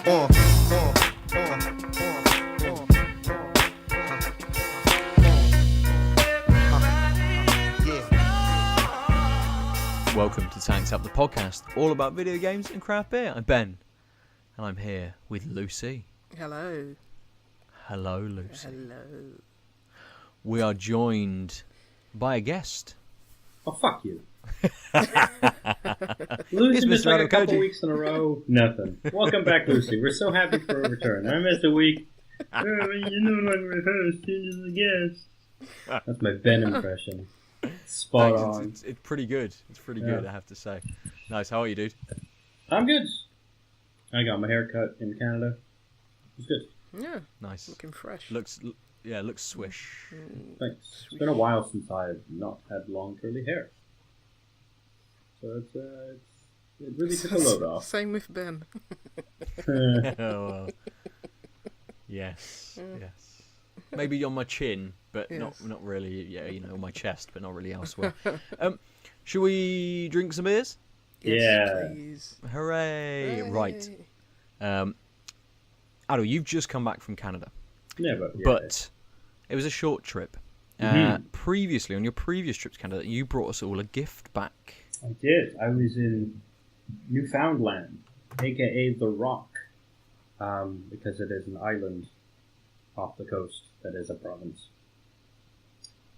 Welcome to Tanks Up, the podcast all about video games and craft beer. I'm Ben, and I'm here with Lucy. Hello. Hello, Lucy. Hello. We are joined by a guest. Oh, fuck you. Lucy missed like a couple weeks in a row. Nothing. Welcome back, Lucy. We're so happy for a return. I missed a week. You know, like my host, you're the guest. That's my Ben impression. Spot on. It's pretty good. It's pretty good, I have to say. Nice. How are you, dude? I'm good. I got my hair cut in Canada. It's good. Yeah. Nice. Looking fresh. Looks swish. Thanks. It's been a while since I've not had long curly hair. So it really took a load off. Same with Ben. Oh, well. Yes. Maybe on my chin, but yes. not really. Yeah, on my chest, but not really elsewhere. Shall we drink some beers? Yes, Yeah. please. Hooray! Hooray. Right. Aadil, you've just come back from Canada. But it was a short trip. Previously, on your previous trip to Canada, you brought us all a gift back. I did. I was in Newfoundland, aka The Rock, because it is an island off the coast that is a province.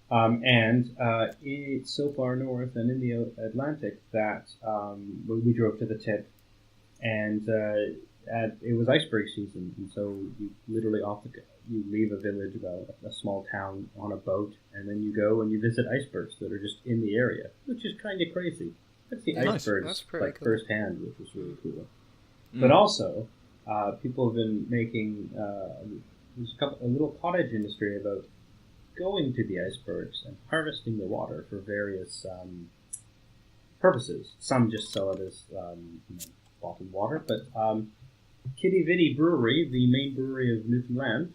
And it's so far north and in the Atlantic that we drove to the tip, and it was iceberg season, and so you literally you leave a village, a small town, on a boat, and then you go and you visit icebergs that are just in the area, which is kind of crazy. That's the icebergs cool. firsthand, which is really cool. But also, people have been making there's a little cottage industry about going to the icebergs and harvesting the water for various purposes. Some just sell it as bottled water, but Quidi Vidi Brewery, the main brewery of Newfoundland,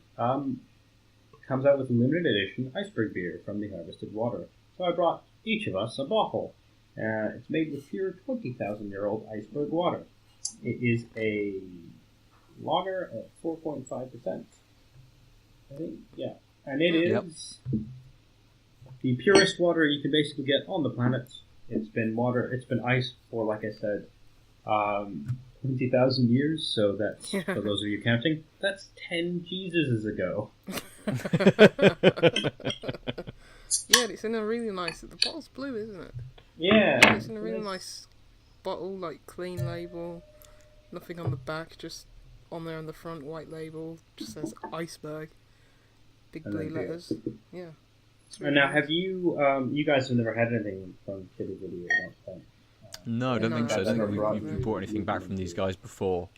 comes out with a limited edition iceberg beer from the harvested water. So I brought each of us a bottle. It's made with pure 20,000-year-old iceberg water. It is a lager at 4.5%. I think, yeah. And it is the purest water you can basically get on the planet. It's been iced for, like I said, 20,000 years, so that's, for those of you counting, that's 10 Jesuses ago. Yeah, it's in a really nice... The bottle's blue, isn't it? Yeah. It's in a really nice bottle, like clean label. Nothing on the back, just on there on the front, white label. Just says Iceberg. Big blue letters. Yeah. Really And now, nice. have you... you guys have never had anything from Quidi Vidi or not? No, I don't think so. I don't think I've we've brought anything back from these guys before.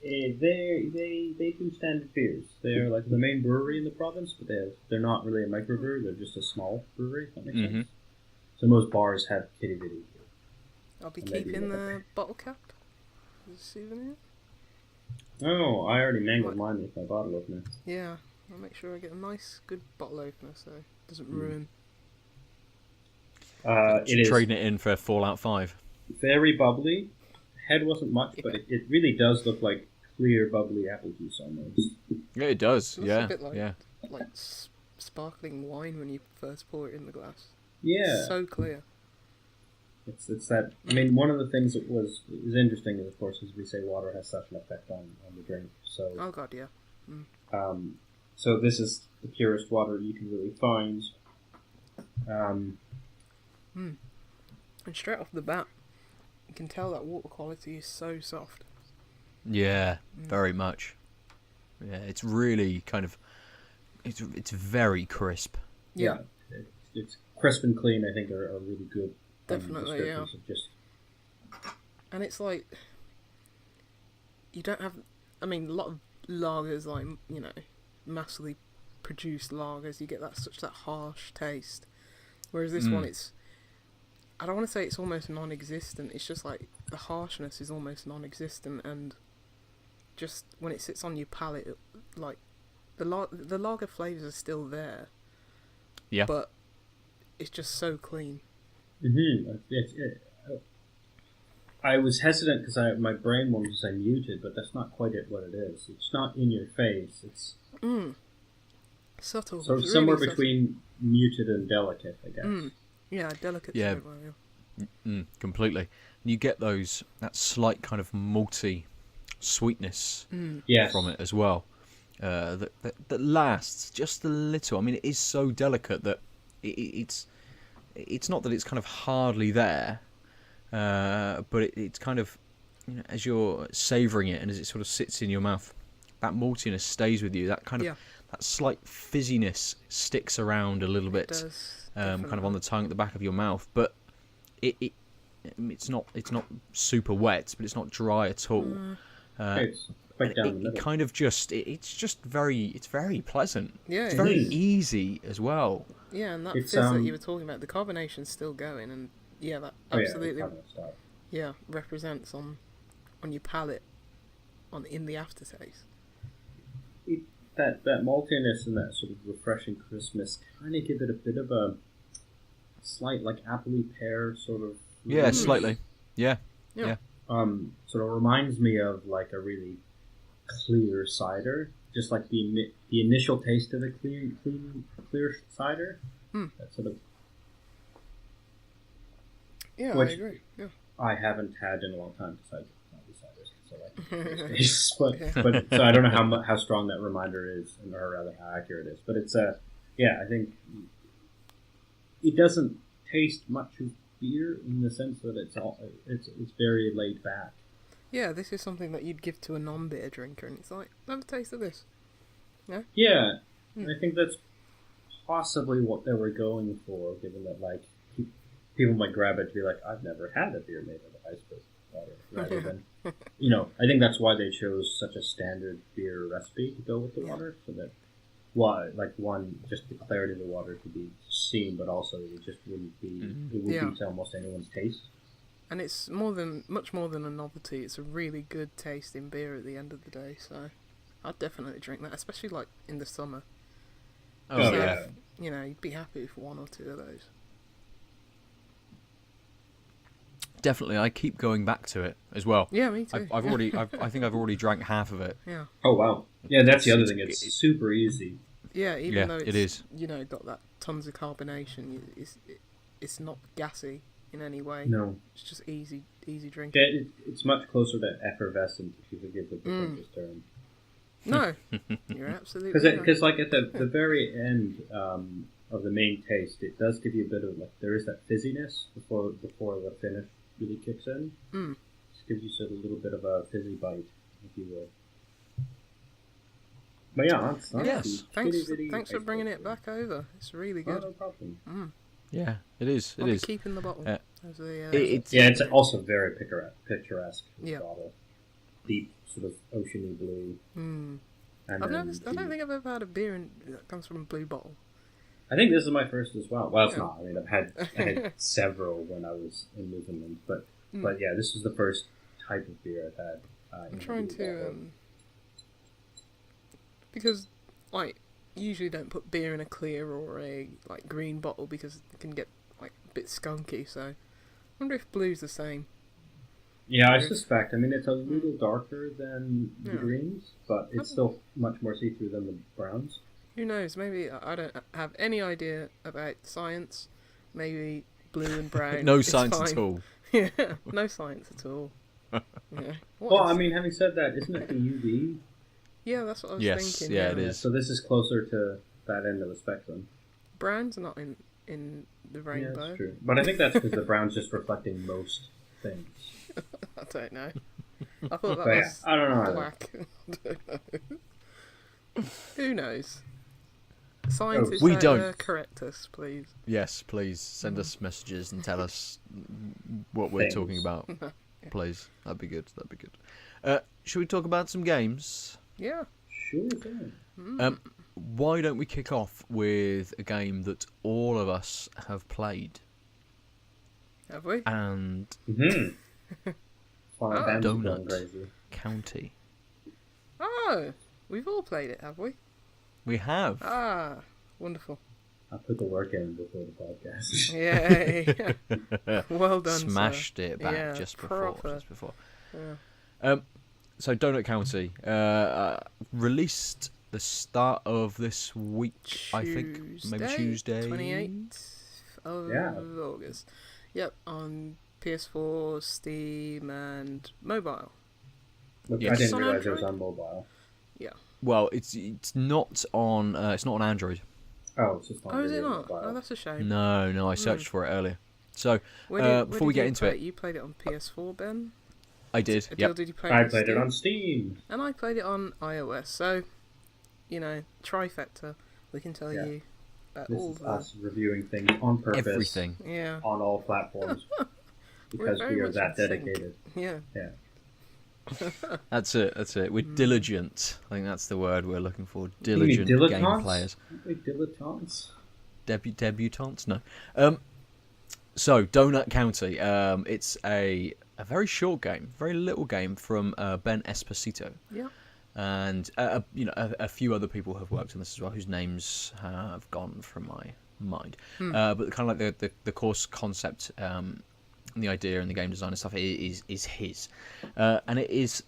They do standard beers. They're like the main brewery in the province, but they're not really a microbrewery. They're just a small brewery, if that makes sense. So most bars have Quidi Vidi. I'll be keeping the bottle cap as a souvenir. Oh, I already mangled mine with my bottle opener. Yeah, I'll make sure I get a nice, good bottle opener so it doesn't ruin. It is Trading it in for Fallout 5. very bubbly. Head wasn't much, but it really does look like clear, bubbly apple juice almost. Yeah, it does. It looks Yeah, a bit like, yeah. like sparkling wine when you first pour it in the glass. Yeah. So clear. It's that. I mean, one of the things that is interesting is, of course, as we say, water has such an effect on the drink. So, Oh god, yeah. So this is the purest water you can really find. And straight off the bat, you can tell that water quality is so soft. Yeah, very much. Yeah, it's really kind of... It's very crisp. Yeah. It's crisp and clean, I think, are really good. Definitely, yeah. Just... And it's like... You don't have... I mean, a lot of lagers, like, massively produced lagers, you get that harsh taste. Whereas this one, it's... I don't want to say it's almost non-existent. It's just like the harshness is almost non-existent, and just when it sits on your palate, like the lager flavors are still there. Yeah. But it's just so clean. Mm-hmm. I was hesitant because my brain wanted to say muted, but that's not quite what it is. It's not in your face. It's subtle. So It's somewhere really between muted and delicate, I guess. subtle. Yeah, delicate. Yeah. Well, Completely. And you get that slight kind of malty sweetness Yes. from it as well. That lasts just a little. I mean, it is so delicate that it's not that it's kind of hardly there, but it's kind of, as you're savouring it and as it sort of sits in your mouth, that maltiness stays with you. That kind of that slight fizziness sticks around a little bit, does, kind of on the tongue at the back of your mouth. But it's not super wet, but it's not dry at all. It's quite down the middle. It kind of it's very pleasant. Yeah, it's it very is. easy as well. Yeah, and that It's, fizz that you were talking about, the carbonation's still going, and that absolutely represents on your palate in the aftertaste. That maltiness and that sort of refreshing crispness kind of give it a bit of a slight, like, appley pear sort of. Yeah, slightly. Yeah. Sort of reminds me of like a really clear cider, just like the initial taste of a clear cider. That sort of. Yeah, Which I agree. Yeah. I haven't had in a long time besides ciders, so I can taste. But so I don't know how strong that reminder is, or rather how accurate it is. But it's I think it doesn't taste much of beer in the sense that it's very laid back. Yeah, this is something that you'd give to a non-beer drinker, and it's like, have a taste of this. Yeah. Yeah, and I think that's possibly what they were going for, given that like people might grab it to be like, I've never had a beer made out of iceberg water, rather than I think that's why they chose such a standard beer recipe to go with the water, so that just the clarity of the water could be seen, but also it just wouldn't be it would be to almost anyone's taste. And it's much more than a novelty. It's a really good tasting beer at the end of the day. So I'd definitely drink that, especially like in the summer. Oh So yeah. you'd be happy with one or two of those. Definitely, I keep going back to it as well. Yeah, me too. I think I've already drank half of it. Yeah. Oh wow! Yeah, that's the other thing. It's super easy. Yeah, even though it is. Got that tons of carbonation, it's not gassy in any way. No, it's just easy drinking. It's much closer to effervescent, if you forgive the pretentious term. No, you're absolutely because like at the very end of the main taste, it does give you a bit of like there is that fizziness before the finish really kicks in. Just gives you sort of a little bit of a fizzy bite, if you will. But yeah, yes. Thanks for bringing it back over. It's really good. No problem. Yeah, it is. I'll be keeping the bottle. It's also very picturesque. Yeah. Bottle. Deep, sort of oceany blue. And I don't think I've ever had a beer that comes from a blue bottle. I think this is my first as well. Well, it's not. I mean, I had several when I was in Newfoundland, but yeah, this is the first type of beer I've had. I'm trying to because usually don't put beer in a clear or a green bottle because it can get a bit skunky. So I wonder if blue's the same. Yeah, I suspect. I mean, it's a little darker than the greens, but it's still much more see-through than the browns. Who knows? Maybe I don't have any idea about science. Maybe blue and brown. No science at all. Yeah, no science at all. Yeah. I mean, having said that, isn't it the UV? Yeah, that's what I was thinking. Yeah, it is. So this is closer to that end of the spectrum. Browns are not in the rainbow. Yeah, that's true. But I think that's because the brown's just reflecting most things. I don't know. I thought that was I don't know black. I don't know. Who knows? Scientists we don't. correct us, please. Yes, please send us messages and tell us what we're talking about. Please, that'd be good. Should we talk about some games? Yeah. Sure thing. Why don't we kick off with a game that all of us have played? Have we? And Donut County. Oh, we've all played it, have we? We have. Ah, wonderful. I put the work in before the podcast. Yay! Well done, Smashed sir. it back Yeah, just proper. before. Yeah. So Donut County released the start of this week, I think, maybe Tuesday. 28th of August. Yep, on PS4, Steam, and mobile. Look, Yes. I didn't On realize it was Android? on mobile. Yeah. Well, it's not on Android. Oh, it's just on Oh, is it regular not? mobile. Oh, that's a shame. No, I searched for it earlier. So Where before we did get you into play it, you played it on PS4, Ben? I did. Aadil, Yep. did you play I on played it Steam? on Steam. And I played it on iOS. So, trifecta. We can tell you about This all is the us reviewing things on purpose. Everything. yeah. On all platforms. Because very we are much that in sync. dedicated. Yeah. Yeah. That's it. We're diligent. I think that's the word we're looking for. You mean Diligent game dilettantes? players. Aren't we dilettantes? Debutantes? No. So Donut County. It's a very short game, very little game from Ben Esposito, Yeah. and a few other people have worked on this as well, whose names have gone from my mind. But kind of like the course concept, and the idea and the game design and stuff is his, and it's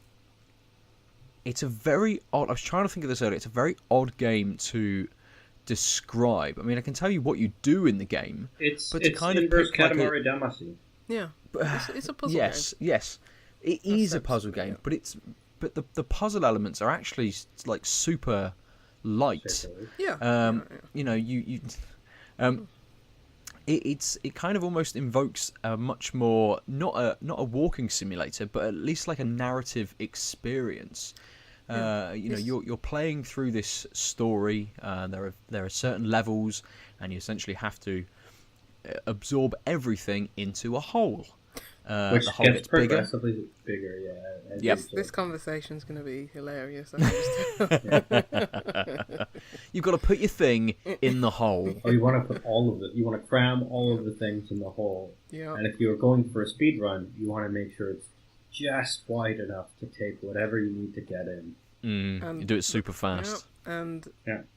a very odd. I was trying to think of this earlier. It's a very odd game to describe. I mean, I can tell you what you do in the game. It's to kind of inverse pick like Katamari Damacy. Yeah. It's a puzzle yes, game. yes, it is a sense, puzzle game, yeah. but the puzzle elements are actually like super light. Yeah. It kind of almost invokes a much more not a walking simulator, but at least like a narrative experience. You're playing through this story. There are certain levels, and you essentially have to absorb everything into a hole. Which the hole gets gets bigger. progressively bigger, yeah. Yep. This conversation's going to be hilarious. I can just tell. You've got to put your thing in the hole. Or you want to put all of it. You want to cram all of the things in the hole. Yeah. And if you're going for a speed run, you want to make sure it's just wide enough to take whatever you need to get in. You do it super fast. Yeah, and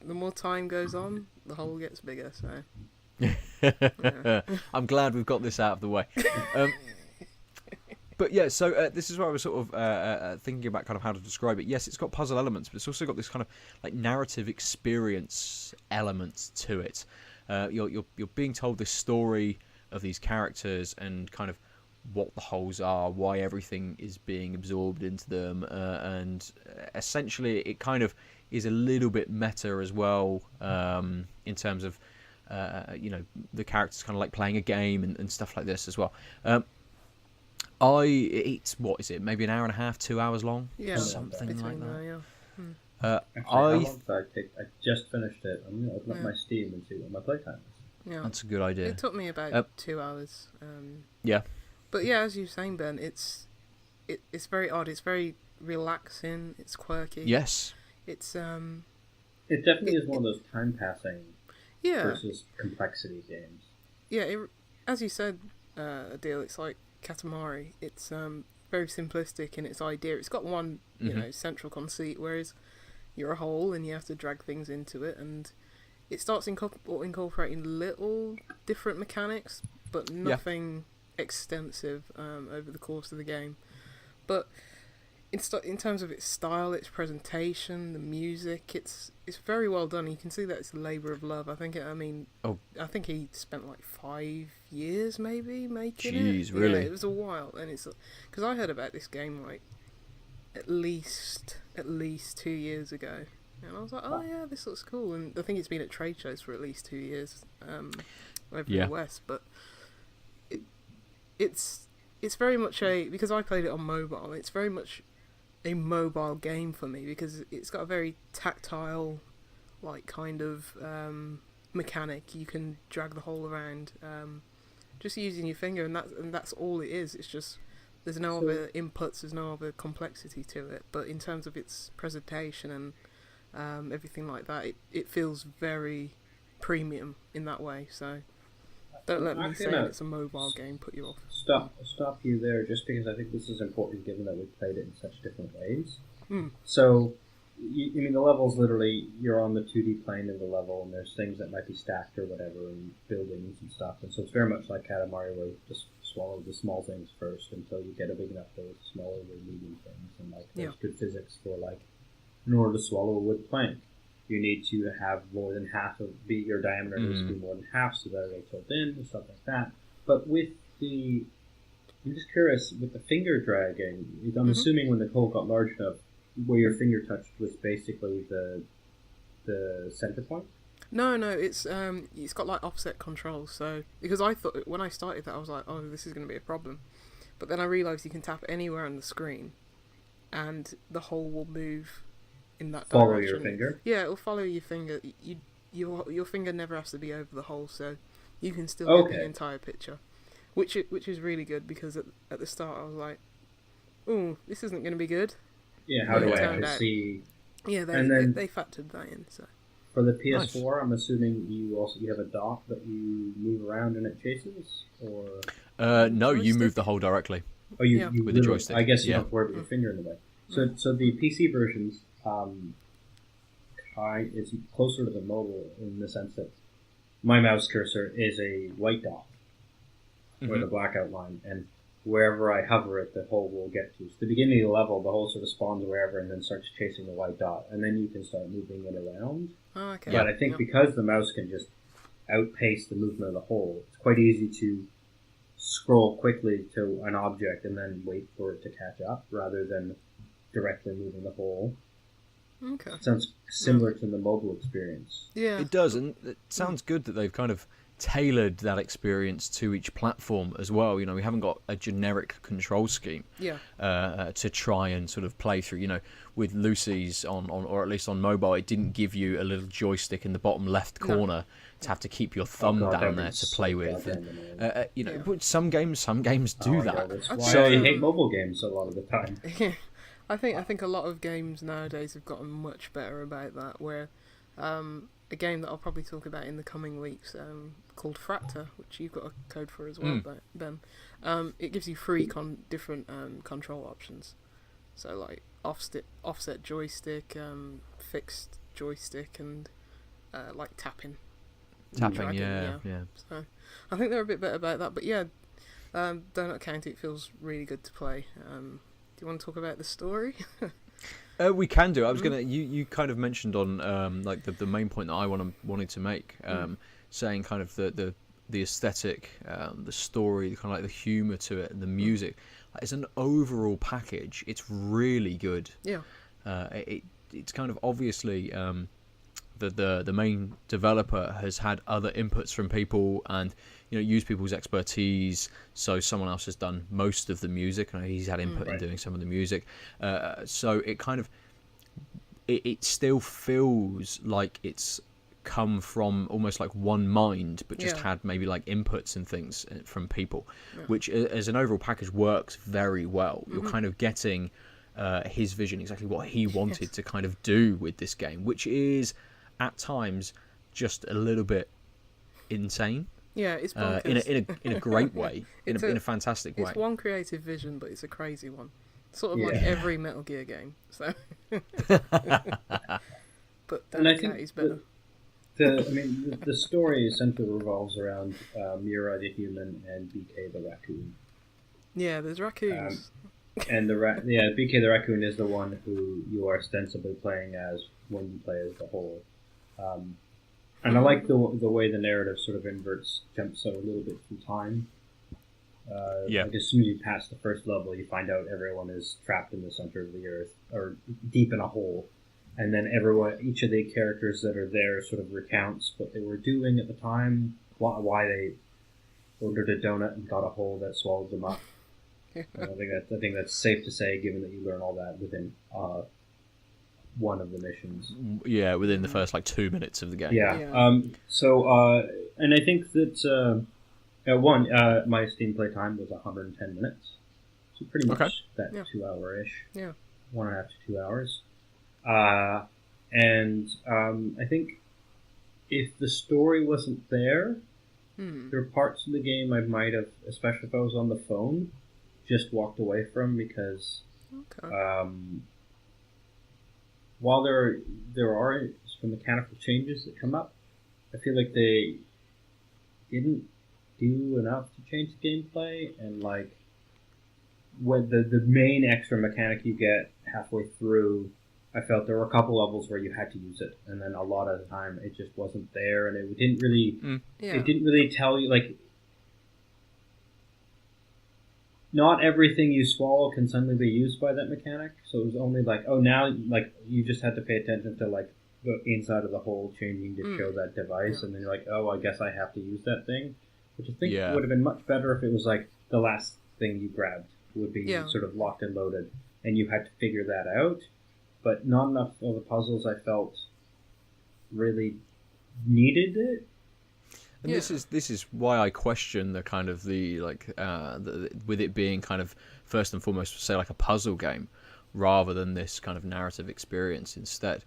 the more time goes on, the hole gets bigger. So. I'm glad we've got this out of the way. But yeah, so this is where I was sort of thinking about kind of how to describe it. Yes, it's got puzzle elements, but it's also got this kind of like narrative experience element to it. You're being told this story of these characters and kind of what the holes are, why everything is being absorbed into them, and essentially it kind of is a little bit meta as well, in terms of the characters kind of like playing a game and stuff like this as well. It's what is it? Maybe an hour and a half, 2 hours long, Yeah. something like Between that. there, yeah. Actually, how long did I take? I just finished it. I'm going to open up Yeah. my Steam and see what my playtime is. Yeah. That's a good idea. It took me about 2 hours. Yeah. But yeah, as you were saying, Ben, it's very odd. It's very relaxing. It's quirky. Yes. It's It definitely is one of those time passing yeah. versus complexity games. Yeah, as you said, Aadil, it's like Katamari. It's very simplistic in its idea. It's got one, central conceit, whereas you're a hole and you have to drag things into it, and it starts incorporating little different mechanics, but nothing extensive over the course of the game. But in terms of its style, its presentation, the music, it's very well done. You can see that it's a labour of love. I think I think he spent like 5 years maybe making it. Jeez, really? Yeah, it was a while, and it's because I heard about this game like at least 2 years ago, and I was like, oh yeah, this looks cool. And I think it's been at trade shows for at least 2 years over in the West, but it's very much because I played it on mobile. It's very much a mobile game for me because it's got a very tactile, like kind of mechanic. You can drag the hole around, just using your finger, and that's all it is. It's just there's no other inputs, there's no other complexity to it. But in terms of its presentation and everything like that, it feels very premium in that way. So don't let me say it's a mobile game put you off. Stop you there, just because I think this is important given that we played it in such different ways. Mm. So, I mean, the level's literally, you're on the 2D plane of the level, and there's things that might be stacked or whatever, and buildings and stuff. And so it's very much like Katamari, where you just swallow the small things first until you get a big enough dose, smaller or medium things. And like, there's good physics for like, in order to swallow a wood plank, you need to have more than half of your diameter needs to be more than half, so that it'll tilt in and stuff like that. But with the, I'm just curious, with the finger dragging, I'm assuming when the hole got large enough, where your finger touched was basically the center point? No, it's got like offset controls. So because I thought when I started that I was like, oh, this is going to be a problem, but then I realised you can tap anywhere on the screen, and the hole will move in that direction. Follow your finger. Yeah, it'll follow your finger. Your finger never has to be over the hole, so you can still get the entire picture, which is really good because at the start I was like, oh, this isn't going to be good. Yeah, how do I actually see? Yeah, they factored that in. So for the PS4, nice. I'm assuming you have a dock that you move around and it chases, or no, you move the hole directly. Oh, you with the joystick. I guess you don't worry about your finger in the way. So the PC versions, it's closer to the mobile in the sense that my mouse cursor is a white dot with a black outline, and wherever I hover it, the hole will get to. So at the beginning of the level, the hole sort of spawns wherever and then starts chasing the white dot, and then you can start moving it around. Oh, okay. But I think because the mouse can just outpace the movement of the hole, it's quite easy to scroll quickly to an object and then wait for it to catch up, rather than directly moving the hole. Okay. It sounds similar to the mobile experience. Yeah. It does, and it sounds good that they've kind of tailored that experience to each platform as well. You know, we haven't got a generic control scheme to try and sort of play through. You know, with Lucy's on or at least on mobile, it didn't give you a little joystick in the bottom left corner to have to keep your thumb down there to play with. And, you know, some games do that. That's why I hate mobile games a lot of the time. I think a lot of games nowadays have gotten much better about that. Where a game that I'll probably talk about in the coming weeks, called Fracta, which you've got a code for as well, Ben. It gives you three different control options. So like offset joystick, fixed joystick, and like tapping. Tapping, yeah. So I think they're a bit better about that. But yeah, Donut County, it feels really good to play. Do you want to talk about the story? We can do. I was gonna. You kind of mentioned on like the main point that I wanted to make, saying kind of the aesthetic, the story, kind of like the humor to it, and the music. As an overall package, it's really good. Yeah. It's kind of obviously the main developer has had other inputs from people and used people's expertise. So someone else has done most of the music, and he's had input in doing some of the music. So it kind of it still feels like it's come from almost like one mind, but just had maybe like inputs and things from people, which as an overall package works very well. You're kind of getting his vision, exactly what he wanted to kind of do with this game, which is at times just a little bit insane. Yeah, it's bonkers. in a great way, in a fantastic way. It's one creative vision, but it's a crazy one. Sort of like every Metal Gear game. So, but I think is better. The story essentially revolves around Miura the human and BK the raccoon. Yeah, there's raccoons. And BK the raccoon is the one who you are ostensibly playing as when you play as the whole. And I like the way the narrative sort of jumps out a little bit through time. Like as soon as you pass the first level, you find out everyone is trapped in the center of the earth, or deep in a hole. And then each of the characters that are there sort of recounts what they were doing at the time, why they ordered a donut and got a hole that swallowed them up. I think that's safe to say, given that you learn all that within one of the missions. Yeah, within the first 2 minutes of the game. Yeah. And I think that my Steam playtime was 110 minutes, so pretty much that 2 hour-ish. Yeah. 1.5 to 2 hours. And I think if the story wasn't there, there are parts of the game I might have, especially if I was on the phone, just walked away from because while there are some mechanical changes that come up, I feel like they didn't do enough to change the gameplay, and like when the main extra mechanic you get halfway through, I felt there were a couple levels where you had to use it, and then a lot of the time it just wasn't there, and it didn't really it didn't really tell you, like, not everything you swallow can suddenly be used by that mechanic. So it was only like, oh, now, like, you just had to pay attention to like the inside of the hole changing to show that device, and then you're like, oh, I guess I have to use that thing, which I think would have been much better if it was like the last thing you grabbed would be sort of locked and loaded, and you had to figure that out. But not enough of the puzzles I felt really needed it. And this is why I question the kind of the like with it being kind of first and foremost, say, like a puzzle game rather than this kind of narrative experience instead,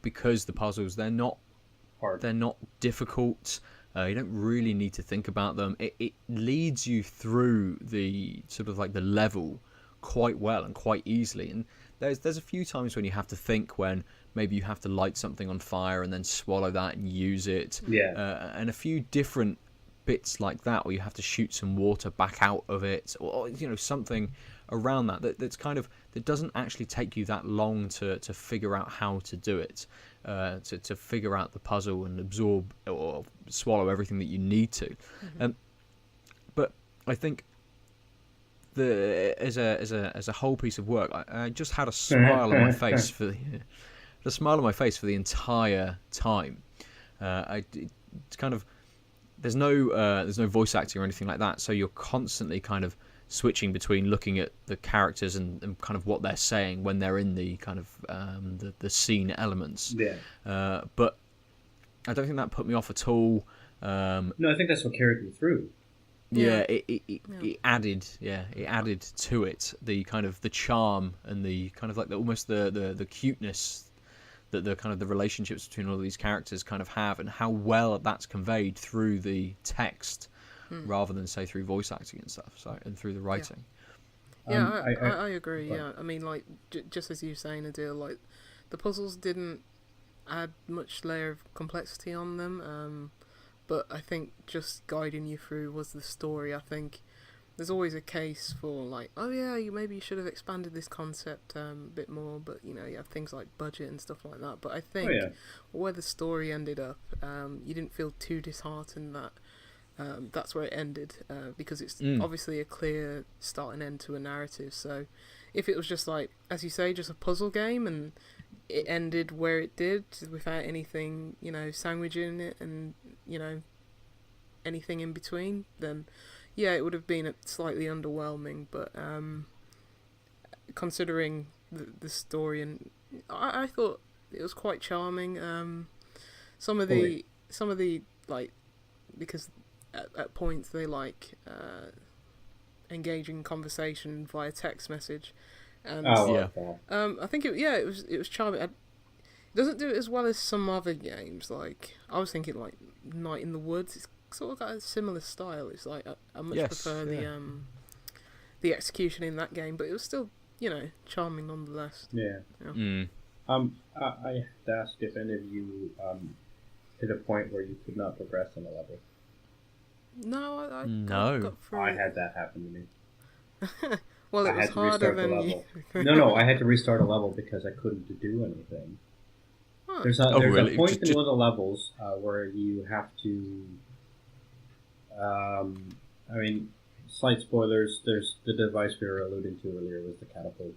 because the puzzles, they're not hard, they're not difficult. You don't really need to think about them. It leads you through the sort of like the level quite well and quite easily. And there's a few times when you have to think, when maybe you have to light something on fire and then swallow that and use it. And a few different bits like that, where you have to shoot some water back out of it, or something around that's kind of, that doesn't actually take you that long to figure out how to do it, to figure out the puzzle and absorb or swallow everything that you need to. But I think as a whole piece of work, I just had a smile on my face for the entire time. It's kind of, there's no voice acting or anything like that, so you're constantly kind of switching between looking at the characters and kind of what they're saying when they're in the kind of the scene elements. But I don't think that put me off at all. No, I think that's what carried me through. It added to it the kind of the charm and the kind of like almost the cuteness that the kind of the relationships between all of these characters kind of have, and how well that's conveyed through the text rather than, say, through voice acting and stuff, and through the writing. I agree. I mean, like, just as you were saying, Aadil, like, the puzzles didn't add much layer of complexity on them, but I think just guiding you through was the story. I think there's always a case for, like, oh yeah, maybe you should have expanded this concept a bit more, but you have things like budget and stuff like that. But I think where the story ended up, you didn't feel too disheartened that that's where it ended, because it's obviously a clear start and end to a narrative. So if it was just, like, as you say, just a puzzle game and it ended where it did without anything, sandwiching it and anything in between, then it would have been slightly underwhelming. But considering the story, and I thought it was quite charming. Some of the like, because at points they like engage in conversation via text message, and I think it was charming. It doesn't do it as well as some other games. Like, I was thinking, like, Night in the Woods. It's sort of got a similar style. It's like I much prefer the execution in that game, but it was still charming nonetheless. I have to ask if any of you hit a point where you could not progress on a level. No, I got through. I had that happen to me. Well, it was harder than you. No, I had to restart a level because I couldn't do anything. Huh. There's a point in one of the levels where you have to. I mean, slight spoilers. There's the device we were alluding to earlier was the catapult.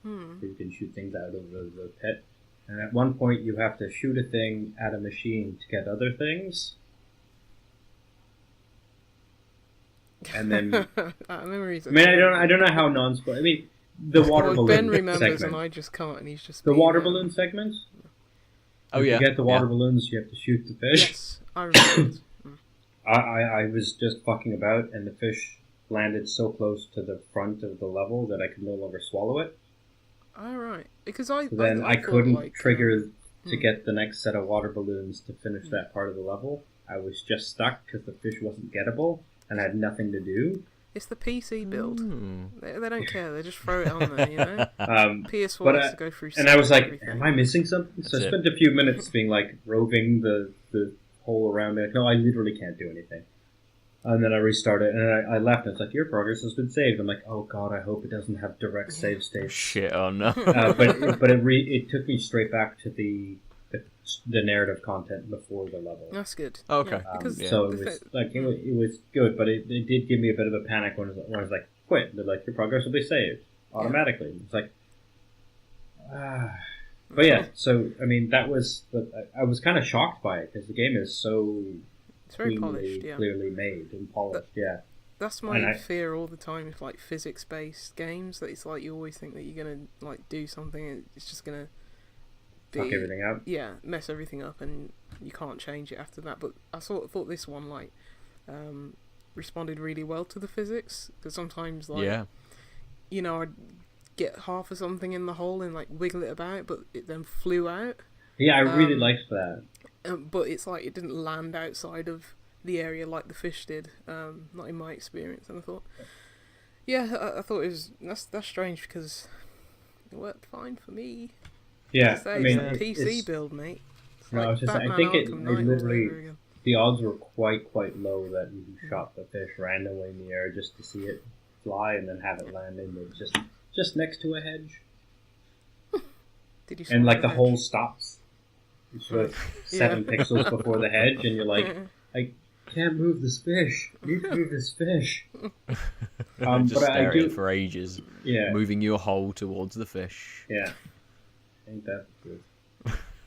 So you can shoot things out of the pit. And at one point, you have to shoot a thing at a machine to get other things. And then I mean, I don't know how non-spoil. I mean, the water balloon Ben remembers, segment. And I just can't. And he's just the water balloon segment. Oh, if you get the water balloons, you have to shoot the fish. Yes, I remember. I was just fucking about, and the fish landed so close to the front of the level that I could no longer swallow it. All right, because I couldn't like, trigger to get the next set of water balloons to finish that part of the level. I was just stuck because the fish wasn't gettable and I had nothing to do. It's the PC build. Hmm. They don't care. They just throw it on there, you know. PS4 but has to go through. and I was like, everything. am I missing something? So I That's spent a few minutes being like roving the hole around me. Like, no, I literally can't do anything. And then I restarted, and I left, and it's like, your progress has been saved. I'm like, oh god, I hope it doesn't have direct save states. Shit, oh no. But it took me straight back to the narrative content before the level. That's good. Okay. Yeah, because So it was like it was good, but it did give me a bit of a panic when I was like, quit. They're like, your progress will be saved automatically. It's like, But yeah, so I mean that was. I was kind of shocked by it because the game is so. It's very polished, yeah. Clearly made and polished, yeah. That's my fear all the time with like physics-based games. That it's like you always think that you're gonna like do something, and it's just gonna fuck everything up. Yeah, mess everything up, and you can't change it after that. But I sort of thought this one like responded really well to the physics, because sometimes like you know I'd get half of something in the hole and like wiggle it about, but it then flew out. Yeah, I really liked that. But it's like it didn't land outside of the area like the fish did, not in my experience. And I thought, I thought it was that's strange because it worked fine for me. Yeah, I mean, it's a PC build, mate. It's no, like I think it literally the odds were quite low that you shot the fish randomly in the air just to see it fly and then have it land in there just next to a hedge. Did you? And like the hole stops. It's like 7 pixels before the hedge, and you're like, I can't move this fish. I need to move this fish. Just stare at it for ages. Yeah. Moving your hole towards the fish. Yeah. I think that's good.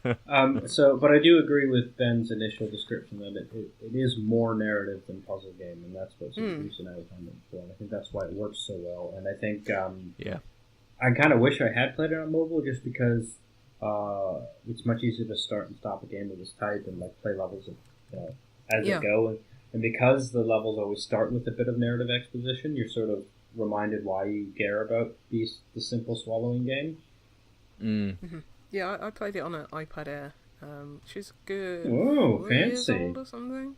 But I do agree with Ben's initial description that it is more narrative than puzzle game, and that's what's the reason I was on it for. And I think that's why it works so well. And I think I kind of wish I had played it on mobile just because it's much easier to start and stop a game of this type and like play levels as they go. And because the levels always start with a bit of narrative exposition, you're sort of reminded why you care about the simple swallowing game. Mm-hmm. Yeah, I played it on an iPad Air. She's good. Oh, 4 fancy! years old or something.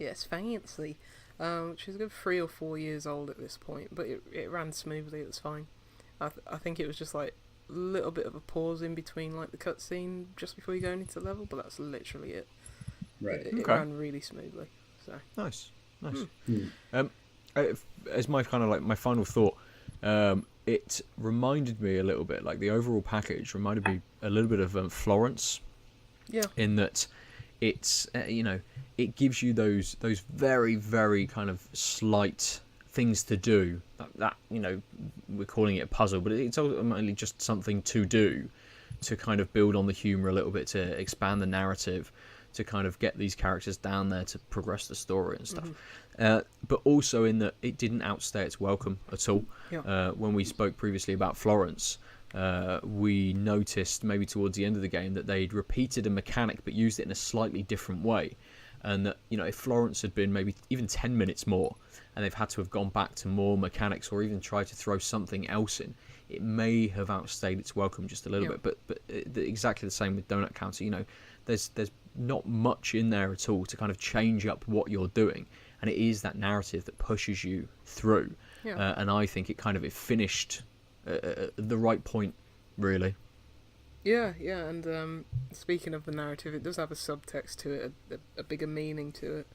Yes, fancy. She's a good 3 or 4 years old at this point, but it ran smoothly. It was fine. I think it was just like a little bit of a pause in between like the cutscene just before you go into level, but that's literally it. Right. It ran really smoothly. So nice. As my kind of like my final thought, it reminded me a little bit, like the overall package reminded me a little bit of Florence. Yeah. In that it's it gives you those very very kind of slight things to do that we're calling it a puzzle, but it's ultimately just something to do to kind of build on the humor a little bit, to expand the narrative, to kind of get these characters down there to progress the story and stuff. But also in that it didn't outstay its welcome at all. When we spoke previously about Florence, we noticed maybe towards the end of the game that they'd repeated a mechanic but used it in a slightly different way, and that if Florence had been maybe even 10 minutes more and they've had to have gone back to more mechanics or even tried to throw something else in, it may have outstayed its welcome just a little bit. But exactly the same with Donut Counter. There's not much in there at all to kind of change up what you're doing, and it is that narrative that pushes you through. And I think it finished at the right point, really. Yeah, and speaking of the narrative, it does have a subtext to it, a bigger meaning to it,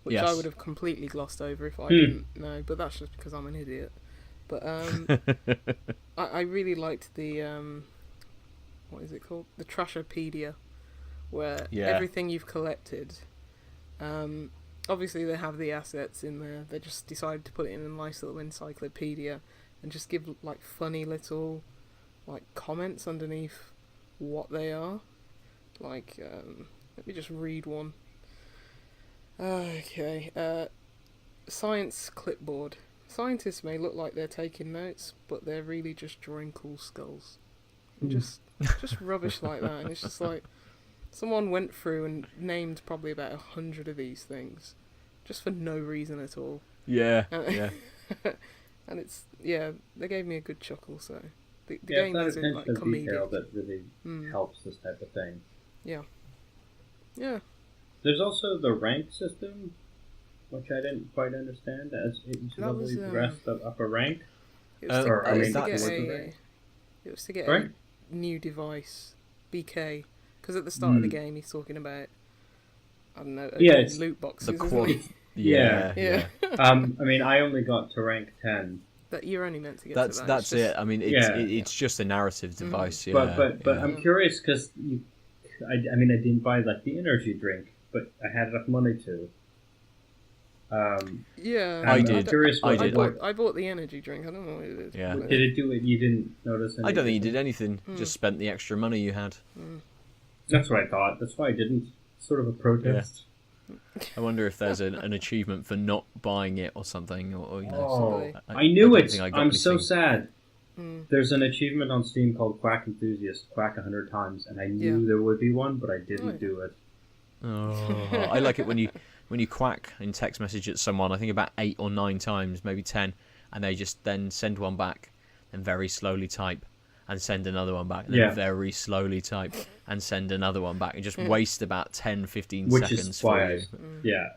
which I would have completely glossed over if I didn't know, but that's just because I'm an idiot. But I really liked the, what is it called? The Trashopedia, where everything you've collected, obviously they have the assets in there, they just decided to put it in a nice little encyclopedia and just give like funny little like comments underneath what they are. Like, let me just read one. Okay, science clipboard. Scientists may look like they're taking notes, but they're really just drawing cool skulls. And just rubbish like that, and it's just like someone went through and named probably about 100 of these things, just for no reason at all. Yeah. And it's they gave me a good chuckle. So the game is like comedic. Detail that really helps this type of thing. Yeah. There's also the rank system, which I didn't quite understand as each That level was, you progressed up a rank. It was, Or, I it mean, was to that's- get towards the a, rank. it was to get Right? a new device, BK, because at the start of the Mm. game he's talking about, I don't know, Yeah, it's loot boxes, The isn't quad. he? Yeah, Yeah. yeah. I mean, I only got to rank 10. That you're only meant to get That's to that. that's it's just, it. I mean, Yeah. it's just a narrative device. Yeah, But yeah. I'm curious because I mean, I didn't buy like the energy drink, but I had enough money to. Yeah, I I'm did. curious I what, did. I bought the energy drink. I don't know what it is. Yeah. but- did it do it? You didn't notice anything? I don't think you did anything. Just spent the extra money you had. That's what I thought. That's why I didn't. Sort of a protest. I wonder if there's an achievement for not buying it or something, or you know. Oh, Possibly. I knew don't it. think I got I'm so anything. sad. Mm. There's an achievement on Steam called Quack Enthusiast, Quack 100 times, and I knew Yeah. there would be one, but I Oh, didn't yeah. do it. Oh, I like it when you quack in text message at someone. I think about 8 or 9 times, maybe 10, and they just then send one back and very slowly type and send another one back and Yeah. then very slowly type and send another one back and just waste about 10, 15 Which seconds is for why, you. yeah.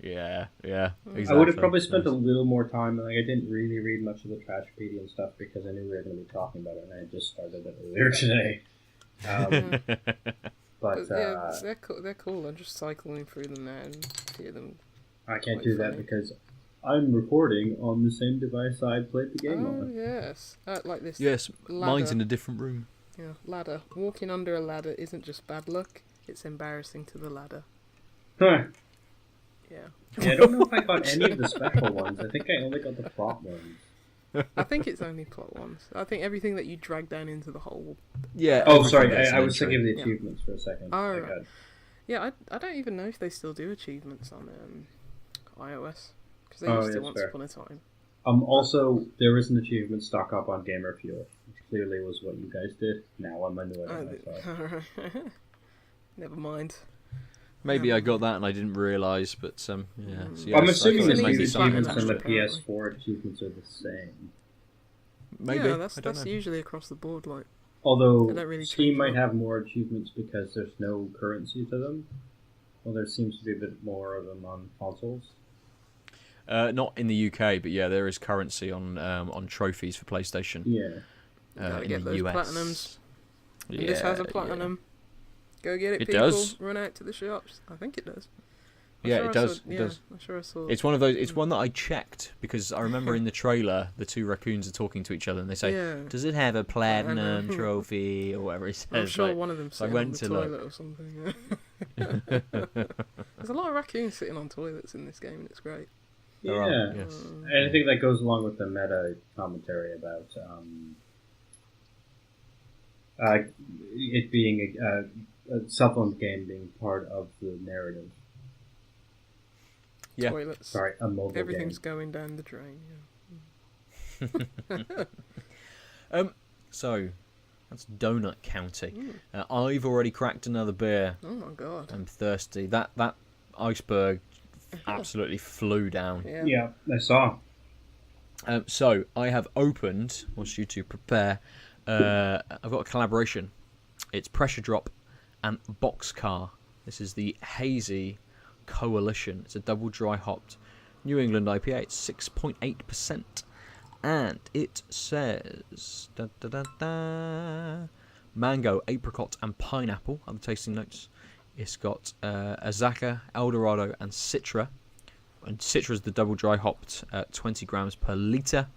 Yeah, yeah, exactly. I would have probably spent a Nice. little more time. Like I didn't really read much of the Trashpedia and stuff because I knew we were going to be talking about it, and I had just started it earlier today. But yeah, they're cool. They're cool. I'm just cycling through them now and hear them. I can't quite do that funny. because I'm recording on the same device I played the game Oh on. yes, like this. Yes, mine's ladder. in a different room. Yeah, ladder. Walking under a ladder isn't just bad luck; it's embarrassing to the ladder. Huh. Yeah, Yeah, I don't know if I got any of the special ones. I think I only got the plot ones. I think it's only plot ones. I think everything that you drag down into the hole. Yeah. Oh, everything sorry, gets I an was thinking of entry. the Yeah. achievements for a second. Oh, My right. God. Yeah, I don't even know if they still do achievements on iOS because they Oh, used to yes, once fair. upon a time. Also, there is an achievement stock up on Gamer Fuel, which clearly was what you guys did. Now I'm into it myself. Never mind. Maybe I got that and I didn't realise, but yeah. So, yes, I'm I assuming thought the it might be easy something achievements on the apparently. PS4 achievements are the same. Maybe Yeah, I that's don't know. usually across the board. Like, Although They don't really Steam change might much. have more achievements because there's no currency to them. Well, there seems to be a bit more of them on consoles. Not in the UK, but yeah, there is currency on trophies for PlayStation. Yeah. you gotta In get the those US. platinums. And Yeah, this has a yeah. platinum. Go get it, It people. does. Run out to the shops. I think it does. Yeah, sure it I does. saw- It yeah, does. I'm sure I saw. It's one of those. It's one that I checked because I remember in the trailer the two raccoons are talking to each other and they say, Yeah. "Does it have a platinum know. trophy or whatever he says?" I'm sure like- one of them so I sitting went on the to look. toilet or something. Yeah. There's a lot of raccoons sitting on toilets in this game, and it's great. Yeah. There are, yes. And I think that goes along with the meta commentary about it being a cell-phone game being part of the narrative. Yeah. Toilets. Sorry, a mobile Everything's game. going down the drain. So that's Donut County. Mm. I've already cracked another beer. Oh my god. I'm thirsty. That iceberg absolutely flew down. Yeah. Yeah, I saw. So I have opened, whilst you two prepare, I've got a collaboration. It's Pressure Drop and Boxcar. This is the Hazy Coalition. It's a double dry hopped New England IPA. It's 6.8%. And it says mango, apricot, and pineapple are the tasting notes. It's got Azaka, Eldorado, and Citra. And Citra is the double dry hopped at 20 grams per litre.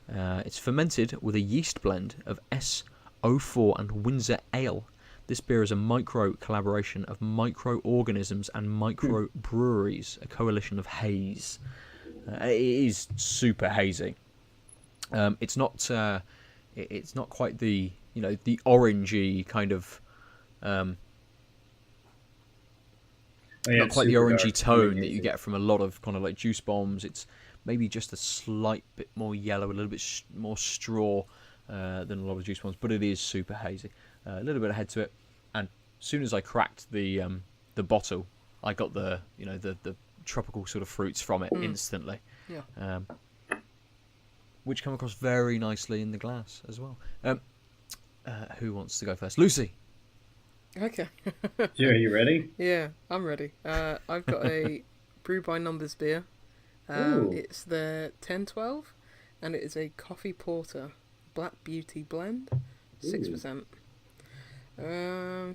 It's fermented with a yeast blend of S04 and Windsor Ale. This beer is a micro collaboration of microorganisms and micro breweries, a coalition of haze. It is super hazy. It's not quite the the orangey kind of not quite the orangey tone that you get from a lot of kind of like juice bombs. It's maybe just a slight bit more yellow, a little bit more straw than a lot of juice bombs, but it is super hazy. A little bit of head to it, and as soon as I cracked the bottle, I got the tropical sort of fruits from it instantly. Yeah. Which come across very nicely in the glass as well. Who wants to go first? Lucy. Okay. Are you ready? Yeah, I'm ready. I've got a Brew By Numbers beer. Ooh. It's the 1012, and it is a coffee porter, Black Beauty blend, 6%.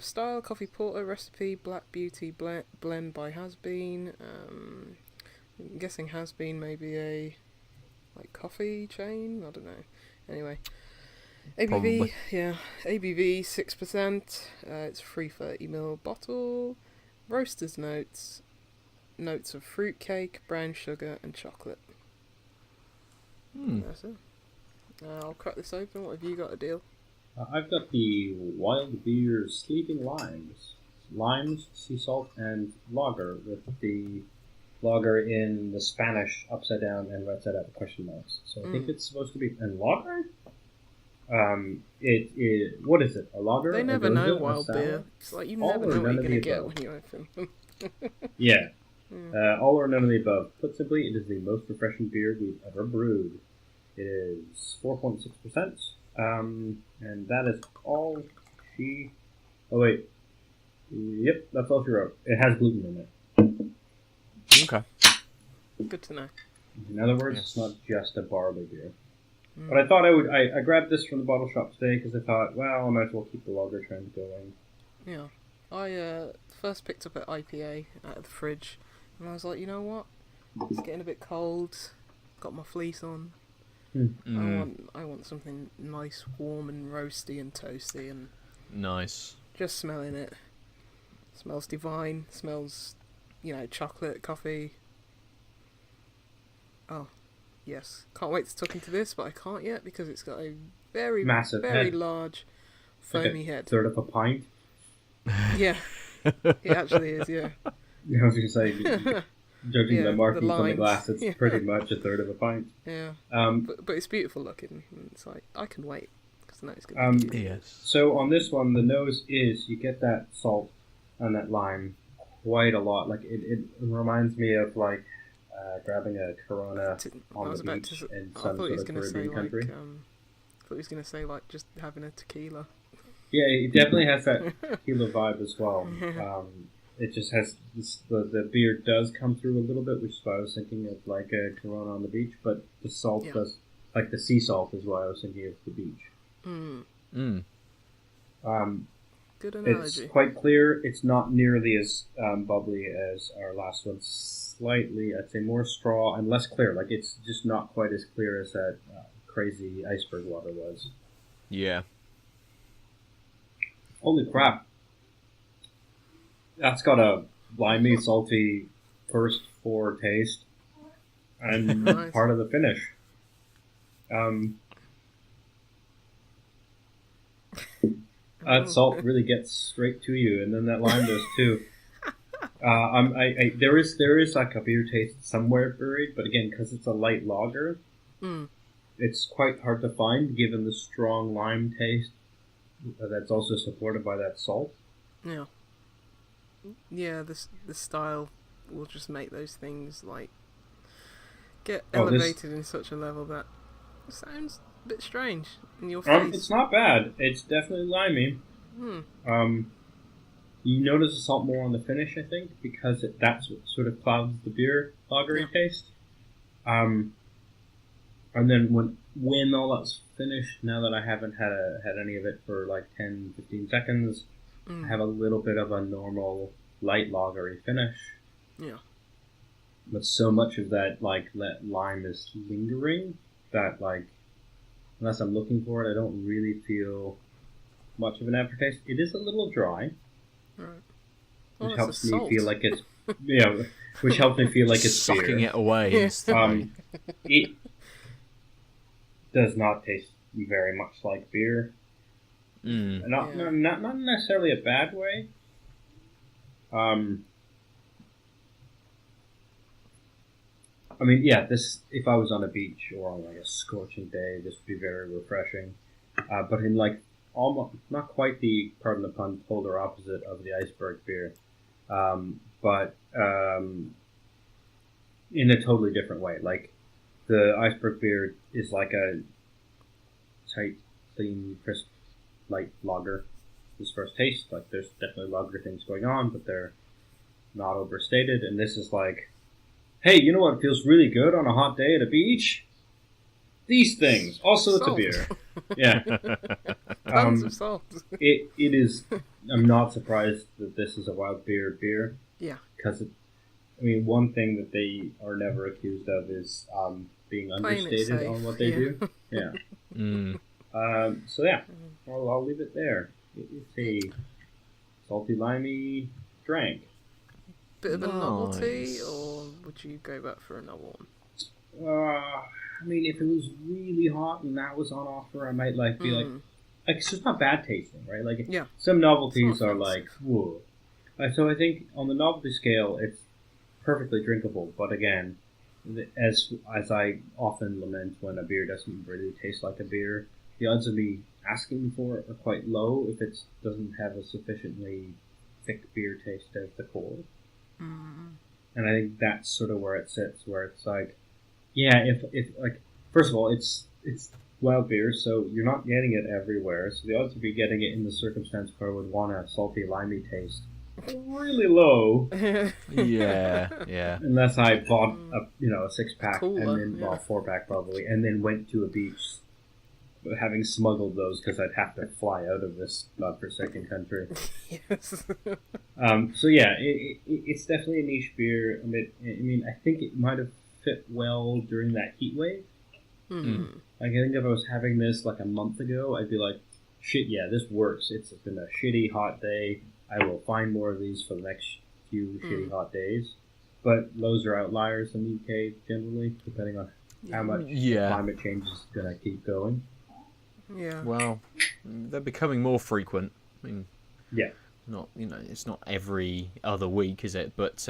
Style coffee porter recipe, Black Beauty blend by Has Been. I'm guessing Has Been maybe a coffee chain. I don't know. Anyway, ABV, Probably. yeah, ABV 6%. It's a 330ml bottle. Roaster's notes of fruitcake, brown sugar, and chocolate. That's it. I'll crack this open. What have you got, Aadil? I've got the Wild Beer Sleeping Limes. Limes, sea salt, and lager, with the lager in the Spanish upside down and right side up question marks. So I think it's supposed to be... And lager? What is it? A lager? They never a know goza, wild a beer. sour? It's like you All never or know what none you're of going to the get above. when you open them. Yeah. All or none of the above. Put simply, it is the most refreshing beer we've ever brewed. It is 4.6%. And that is all she... Oh, wait. Yep, that's all she wrote. It has gluten in it. Okay. Good to know. In other words, Yes. it's not just a barley beer. But I thought I grabbed this from the bottle shop today because I thought, well, I might as well keep the lager trend going. Yeah. I first picked up an IPA out of the fridge, and I was like, you know what? It's getting a bit cold. Got my fleece on. I want something nice, warm, and roasty and toasty, and Nice. just smelling it. Smells divine. Smells, chocolate, coffee. Oh, yes. Can't wait to tuck into this, but I can't yet because it's got a very, Massive very head. large, Like foamy a head. third of a pint. Yeah, it actually is. Yeah. I was going to say, judging Yeah, the markings the on the lines. glass, it's Yeah. pretty much a third of a pint. Yeah. But it's beautiful looking. And it's like I can wait because I know it's going to be beautiful. Yes. So on this one, the nose is, you get that salt and that lime quite a lot. Like it reminds me of grabbing a Corona on the beach in I some thought he sort was of going to say Caribbean country. I thought he was going to say just having a tequila. Yeah, it definitely has that tequila vibe as well. It just has the beer does come through a little bit, which is why I was thinking of like a Corona on the beach. But the salt does, like the sea salt, is why I was thinking of the beach. Good analogy. It's quite clear. It's not nearly as bubbly as our last one. Slightly, I'd say, more straw and less clear. Like it's just not quite as clear as that crazy iceberg water was. Yeah. Holy crap! That's got a limey, salty first four taste, and Nice. part of the finish. That salt really gets straight to you, and then that lime does too. There is like a beer taste somewhere buried, but again, because it's a light lager, it's quite hard to find given the strong lime taste that's also supported by that salt. Yeah. Yeah, the style will just make those things get elevated in such a level that sounds a bit strange in your face. It's not bad. It's definitely limey. You notice the salt more on the finish, I think, because that's what sort of clouds the beer lagery taste. And then when all that's finished, now that I haven't had any of it for like 10, 15 seconds, I have a little bit of a normal light lagery finish. Yeah. But so much of that that lime is lingering that unless I'm looking for it, I don't really feel much of an aftertaste. It is a little dry, Right. which Well, helps it's a me salt. feel like it's which helps me feel like it's Sucking beer. it away instantly. It does not taste very much like beer. Not necessarily a bad way. I mean, yeah, this, if I was on a beach or on a scorching day, this would be very refreshing. But in almost, not quite the, pardon the pun, polar opposite of the Iceberg beer. But in a totally different way. Like, the Iceberg beer is like a tight, clean, crisp, light lager. This first taste, there's definitely lager things going on, but they're not overstated. And this is Hey, you know what feels really good on a hot day at a beach? These things. Also, it's a Salt. beer. Yeah. Tons of salt. It is. I'm not surprised that this is a wild beer Yeah. because one thing that they are never accused of is being Playing it understated safe, on what they yeah. do. Yeah. So yeah, I'll leave it there. It's a salty, limey drink. Bit of a novelty, Nice. or would you go back for another one? If it was really hot and that was on offer, I might be like, so it's not bad tasting, right? Like, Yeah. some novelties It's not are like, whoa. So I think on the novelty scale, it's perfectly drinkable. But again, as I often lament when a beer doesn't really taste like a beer, the odds of me asking for it are quite low if it doesn't have a sufficiently thick beer taste as the core. And I think that's sort of where it sits, where it's like, yeah, if first of all, it's wild beer, so you're not getting it everywhere. So the odds of you getting it in the circumstance where I would want a salty, limey taste are really low. Yeah. Unless I bought a 6-pack Cooler, and then yeah. 4-pack probably, and then went to a beach, having smuggled those because I'd have to fly out of this godforsaken country. Yes. So yeah, it's definitely a niche beer. I think it might have fit well during that heat wave. Like, I think if I was having this like a month ago, I'd be like, shit, yeah, this works. It's been a shitty hot day. I will find more of these for the next few shitty hot days. But those are outliers in the UK generally, depending on how much climate change is going to keep going. Yeah. Well, they're becoming more frequent. I mean, Yeah. not it's not every other week, is it? But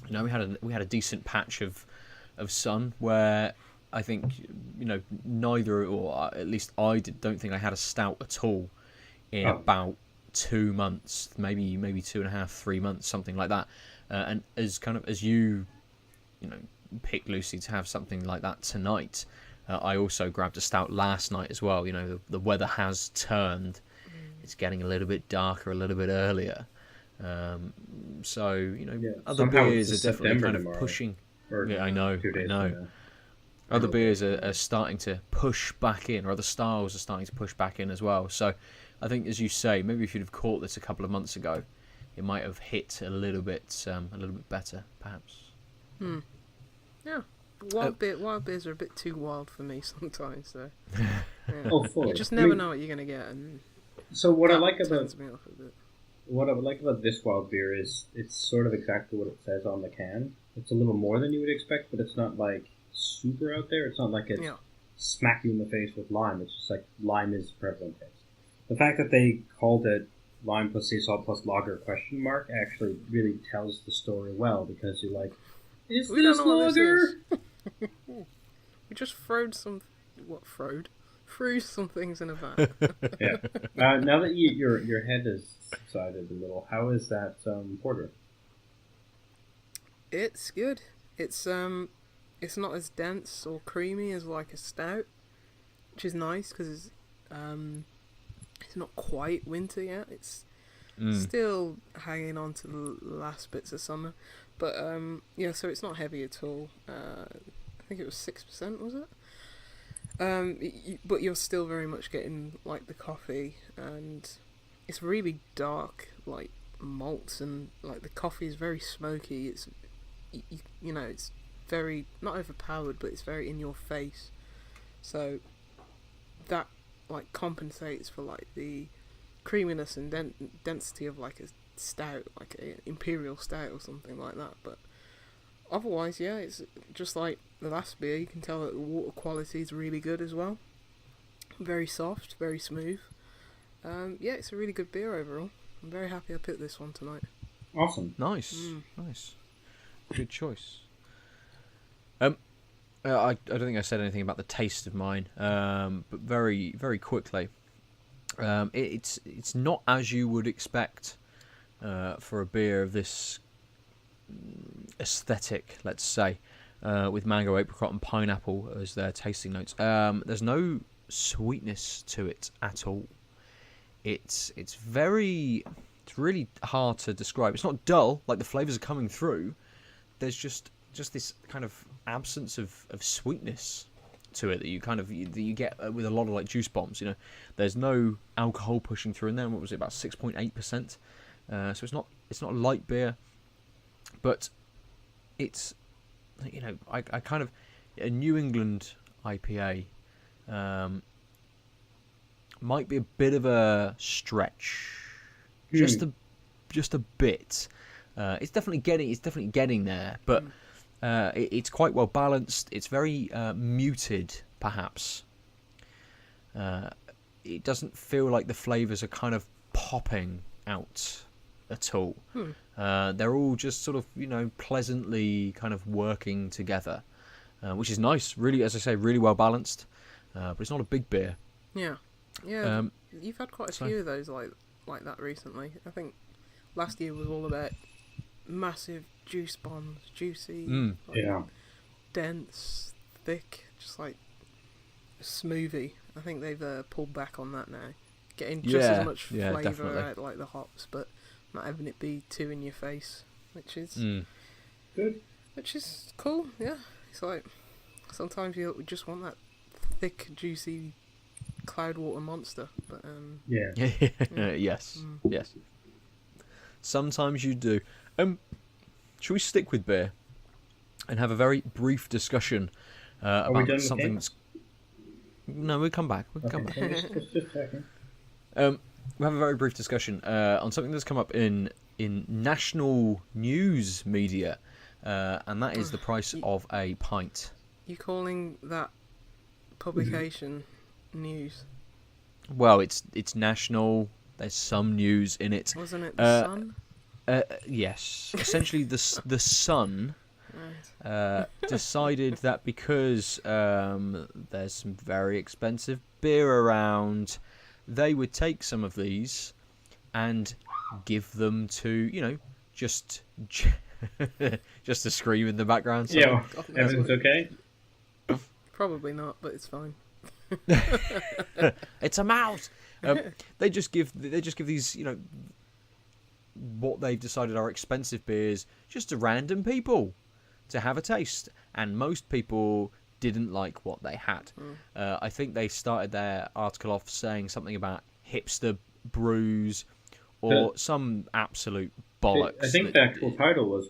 we had a decent patch of sun where I think neither, or at least I don't think I had a stout at all in about 2 months, maybe 2.5, 3 months, something like that. And as you picked, Lucy, to have something like that tonight, I also grabbed a stout last night as well. The weather has turned. It's getting a little bit darker, a little bit earlier. So other beers are definitely kind of pushing. Yeah, I know. Other beers are starting to push back in, or other styles are starting to push back in as well. So I think, as you say, maybe if you'd have caught this a couple of months ago, it might have hit a little bit better, perhaps. Yeah. Wild beers are a bit too wild for me sometimes, though. Yeah. Oh, fully. You just never know what you're going to get. And so what I that like turns me off a bit. what I would like about this wild beer is it's sort of exactly what it says on the can. It's a little more than you would expect, but it's not like super out there. It's not like it's smack you in the face with lime. It's just like lime is prevalent taste. The fact that they called it lime plus sea salt plus lager ? Actually really tells the story well, because you're like, is We this don't know what this lager? is. We just threw some things in a van. Yeah. Now that your head has subsided a little, how is that porter? It's good. It's not as dense or creamy as like a stout, which is nice because it's not quite winter yet. It's still hanging on to the last bits of summer, but so it's not heavy at all. I think it was 6%, was it? But you're still very much getting like the coffee, and it's really dark, like malts, and like the coffee is very smoky. It's it's very not overpowered, but it's very in your face. So that like compensates for like the creaminess and density of like a stout, like an imperial stout or something like that. But otherwise, yeah, it's just like the last beer. You can tell that the water quality is really good as well. Very soft, very smooth. It's a really good beer overall. I'm very happy I picked this one tonight. Awesome. Nice. Good choice. I don't think I said anything about the taste of mine, but very, very quickly, it's not as you would expect for a beer of this aesthetic, let's say, with mango, apricot, and pineapple as their tasting notes. There's no sweetness to it at all. It's really hard to describe. It's not dull, like the flavours are coming through. There's just just this kind of absence of sweetness to it that you get with a lot of like juice bombs. You know, there's no alcohol pushing through in there. What was it, about 6.8%? So it's not a light beer, but it's, you know, I kind of, a New England IPA might be a bit of a stretch, just a bit. It's definitely getting there, but it's quite well balanced. It's very muted, perhaps. It doesn't feel like the flavors are kind of popping out at all. They're all just sort of, you know, pleasantly kind of working together, which is nice. Really, as I say, really well balanced. But it's not a big beer. Yeah. You've had quite a few of those like that recently. I think last year was all about massive juice bombs, juicy, dense, thick, just like a smoothie. I think they've pulled back on that now, getting just as much flavour out like the hops, but not having it be too in your face, which is good, which is cool. Yeah, it's like sometimes you just want that thick, juicy Cloudwater monster, but yes. Sometimes you do. Should we stick with beer and have a very brief discussion about something that's... No, we'll come back. Just checking. We'll have a very brief discussion on something that's come up in national news media, and that is the price of a pint. You calling that publication news? Well, it's national. There's some news in it. Wasn't it the Sun? Yes. Essentially, the Sun decided that because there's some very expensive beer around, they would take some of these and give them to, you know, just a scream in the background. So. Yeah, everything's okay? Probably not, but it's fine. It's a mouse. They just give these, you know, what they've decided are expensive beers just to random people to have a taste, and most people didn't like what they had. I think they started their article off saying something about hipster brews or some absolute bollocks. I think the actual title was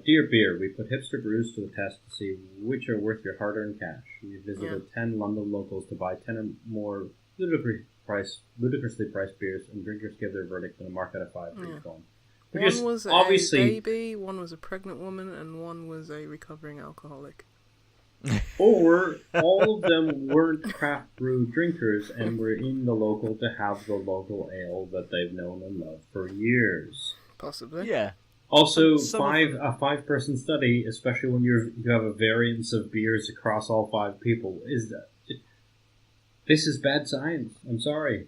Dear Beer, we put hipster brews to the test to see which are worth your hard-earned cash. We visited 10 London locals to buy 10 or more ludicrously priced beers, and drinkers give their verdict in a mark out of 5 for each one. One was obviously a baby, one was a pregnant woman, and one was a recovering alcoholic. Or all of them weren't craft brew drinkers and were in the local to have the local ale that they've known and loved for years. Possibly. Yeah. Also, a 5-person study, especially when you have a variance of beers across all 5 people, this is bad science. I'm sorry.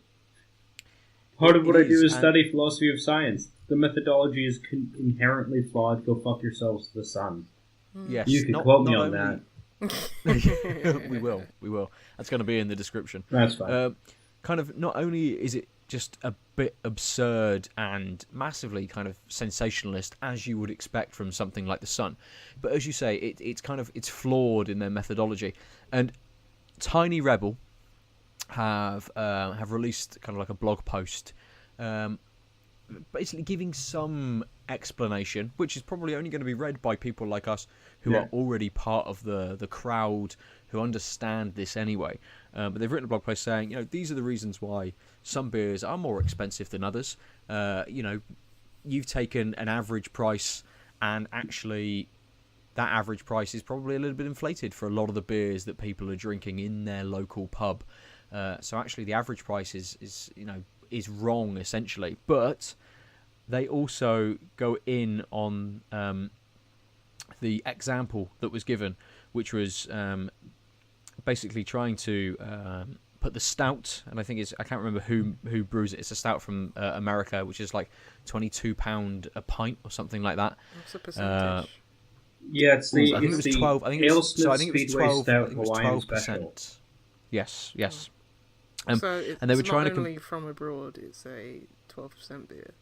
Part of what I do is study philosophy of science. The methodology is inherently flawed. Go fuck yourselves to the sun. Yes. You can quote me on that. We will. That's going to be in the description. That's fine. Kind of, not only is it just a bit absurd and massively kind of sensationalist, as you would expect from something like the Sun, but as you say, it's flawed in their methodology. And Tiny Rebel have released kind of like a blog post, basically giving some explanation, which is probably only going to be read by people like us who are already part of the crowd, who understand this anyway. But they've written a blog post saying, you know, these are the reasons why some beers are more expensive than others. You know, you've taken an average price, and actually that average price is probably a little bit inflated for a lot of the beers that people are drinking in their local pub. So actually the average price is wrong, essentially. But they also go in on the example that was given, which was basically trying to put the stout, and I think I can't remember who brews it. It's a stout from America, which is like £22 a pint or something like that. What's the percentage? Yeah, I think it was 12. I think it was 12%. Yes. So it's and they were trying not only from abroad; it's a 12% beer.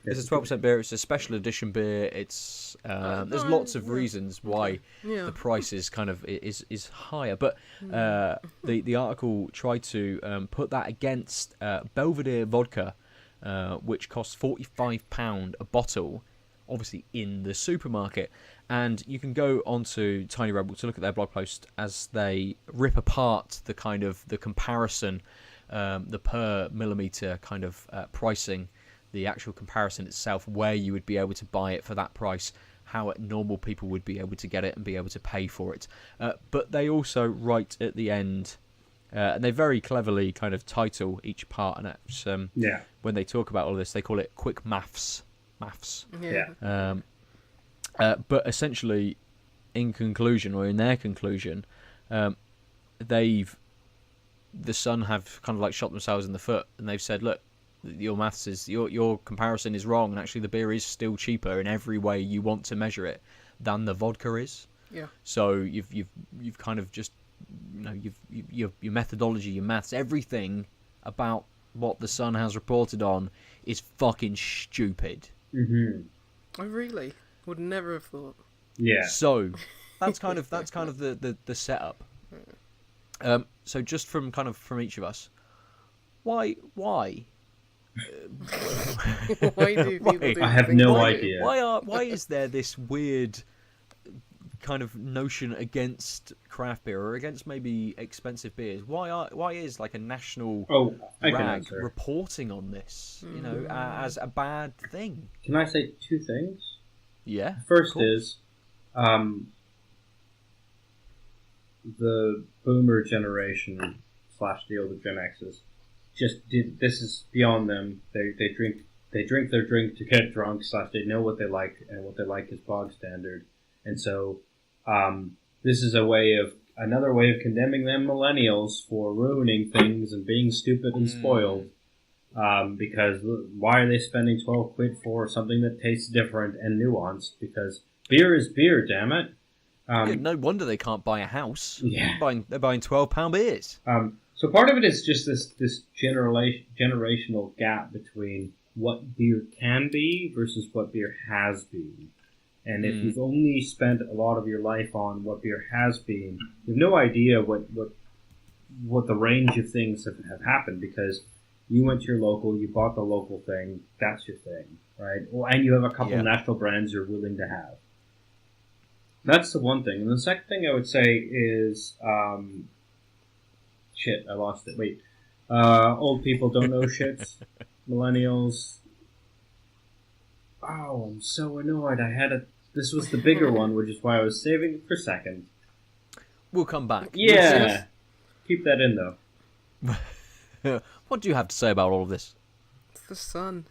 It's a 12% beer. It's a special edition beer. It's there's lots of reasons why the price is kind of is higher. But the article tried to put that against Belvedere vodka, which costs £45 a bottle, obviously in the supermarket. And you can go onto Tiny Rebel to look at their blog post as they rip apart the kind of the comparison, the per millimeter kind of pricing, the actual comparison itself, where you would be able to buy it for that price, how normal people would be able to get it and be able to pay for it. But they also write at the end, and they very cleverly kind of title each part, and it's, when they talk about all this, they call it quick maths. Yeah. But essentially, in their conclusion, the Sun have kind of like shot themselves in the foot, and they've said, look, your maths is your comparison is wrong, and actually the beer is still cheaper in every way you want to measure it than the vodka is. Yeah. So you've kind of just, your methodology, your maths, everything about what the Sun has reported on is fucking stupid. I really would never have thought. Yeah. So that's kind of the setup. So just from each of us, why? Why do people do I have no idea. Why is there this weird kind of notion against craft beer or against maybe expensive beers? Why is like a national rag reporting on this, as a bad thing? Can I say two things? Yeah. First is, the boomer generation / the older Gen X's this is beyond them. They drink their drink to get drunk / they know what they like, and what they like is bog standard. And so this is another way of condemning them millennials for ruining things and being stupid and spoiled. Because why are they spending 12 quid for something that tastes different and nuanced? Because beer is beer, damn it. No wonder they can't buy a house. Yeah. They're buying £12 beers. So part of it is just this generational gap between what beer can be versus what beer has been. And if you've only spent a lot of your life on what beer has been, you have no idea what the range of things have happened, because you went to your local, you bought the local thing, that's your thing, right? Well, and you have a couple national brands you're willing to have. That's the one thing. And the second thing I would say is, shit, I lost it. Wait. Old people don't know shit. Millennials. Oh, I'm so annoyed. This was the bigger one, which is why I was saving it for second. We'll come back. Yeah. Keep that in, though. What do you have to say about all of this? It's the Sun.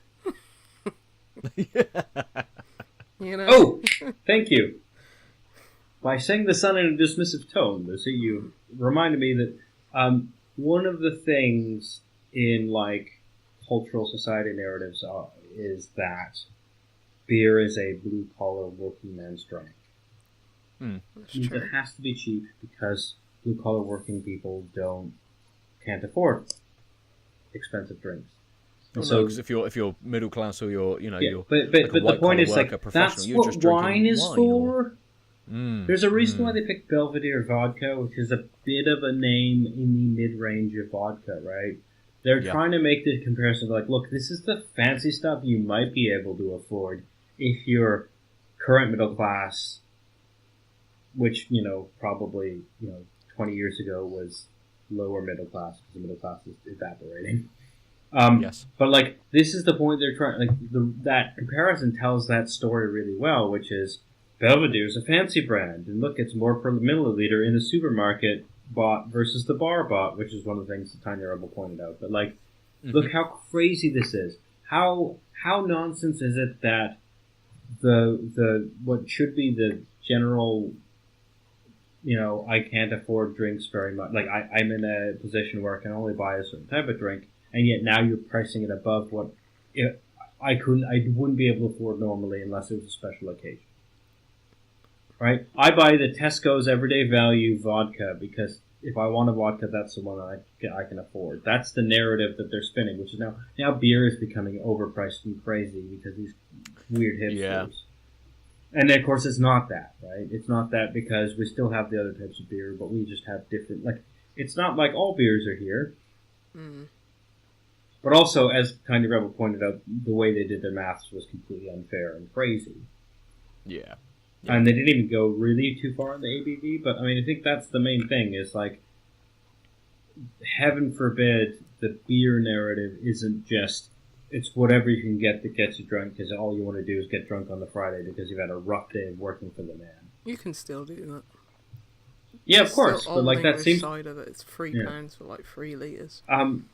Oh, thank you. By saying the Sun in a dismissive tone, so you reminded me that one of the things in cultural society narratives is that beer is a blue collar working man's drink. It has to be cheap because blue collar working people can't afford expensive drinks. Well, so, because if you're middle class or you're but the point is that's what wine is for. There's a reason why they picked Belvedere vodka, which is a bit of a name in the mid-range of vodka, right? They're trying to make the comparison of look, this is the fancy stuff you might be able to afford if you're current middle class, which, probably, 20 years ago was lower middle class, because the middle class is evaporating. Yes. But, this is the point they're trying, that comparison tells that story really well, which is, Belvedere's a fancy brand, and look, it's more per milliliter in the supermarket bought versus the bar bought, which is one of the things that Tiny Rebel pointed out. But look how crazy this is. How nonsense is it that the what should be the general, I can't afford drinks very much. I'm in a position where I can only buy a certain type of drink, and yet now you're pricing it above what I wouldn't be able to afford normally unless it was a special occasion. Right? I buy the Tesco's Everyday Value vodka because if I want a vodka, that's the one I can afford. That's the narrative that they're spinning, which is now beer is becoming overpriced and crazy because these weird hipsters. Yeah. And of course, it's not that, right? It's not that because we still have the other types of beer, but we just have different. Like, it's not like all beers are here. Mm. But also, as Tiny Rebel pointed out, the way they did their maths was completely unfair and crazy. Yeah. And they didn't even go really too far in the ABV, but I mean, I think that's the main thing is like, heaven forbid the beer narrative isn't just, it's whatever you can get that gets you drunk because all you want to do is get drunk on the Friday because you've had a rough day of working for the man. You can still do that. Yeah, of It's course, still but like old that English seems. cider that it's £3 for like 3 litres. And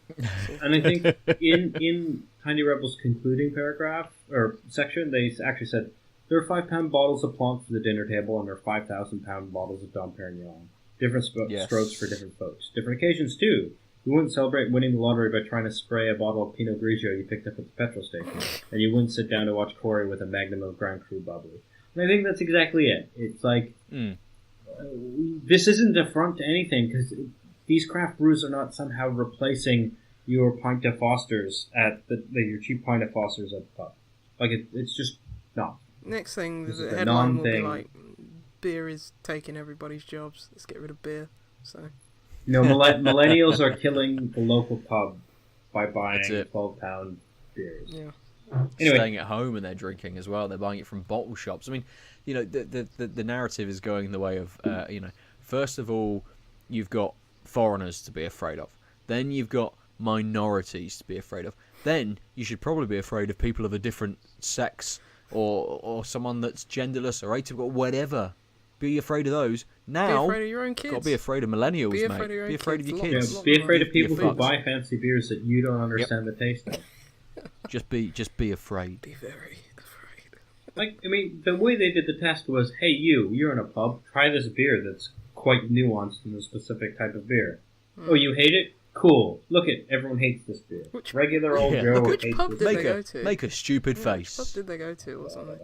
I think in Tiny Rebel's concluding paragraph or section, they actually said there are £5 bottles of Plonk for the dinner table and there are 5,000 bottles of Dom Perignon. Different strokes for different folks. Different occasions too. You wouldn't celebrate winning the lottery by trying to spray a bottle of Pinot Grigio you picked up at the petrol station, and you wouldn't sit down to watch Corey with a Magnum of Grand Cru bubbly. And I think that's exactly it. It's like this isn't a front to anything because these craft brews are not somehow replacing your pint of Foster's at your cheap pint of Foster's at the pub. Like it's just not. Next thing, This is the a headline will be non-thing. like, beer is taking everybody's jobs. Let's get rid of beer. So You know, millennials are killing the local pub by buying That's it. £12 beers. yeah. Anyway. Staying at home and they're drinking as well. They're buying it from bottle shops. I mean, you know, the narrative is going the way of, you know, first of all, you've got foreigners to be afraid of. Then you've got minorities to be afraid of. Then you should probably be afraid of people of a different sex or someone that's genderless or atypical or whatever. Be afraid of those. Now, Be afraid of your own kids. got to be afraid of millennials, Be mate. afraid of your own Be afraid of kids. your Lot- kids. lot- Be afraid of people who fucked. buy fancy beers that you don't understand the taste of. Just be afraid. Be very afraid. Like, I mean, the way they did the test was, hey, you're in a pub, try this beer that's quite nuanced in a specific type of beer. Oh, you hate it? Cool. Look it, everyone hates this beer. Which- Regular old Yeah. Joe Which hates pub this did beer. they go to? Make a stupid Yeah, face. Which pub did they go to or something?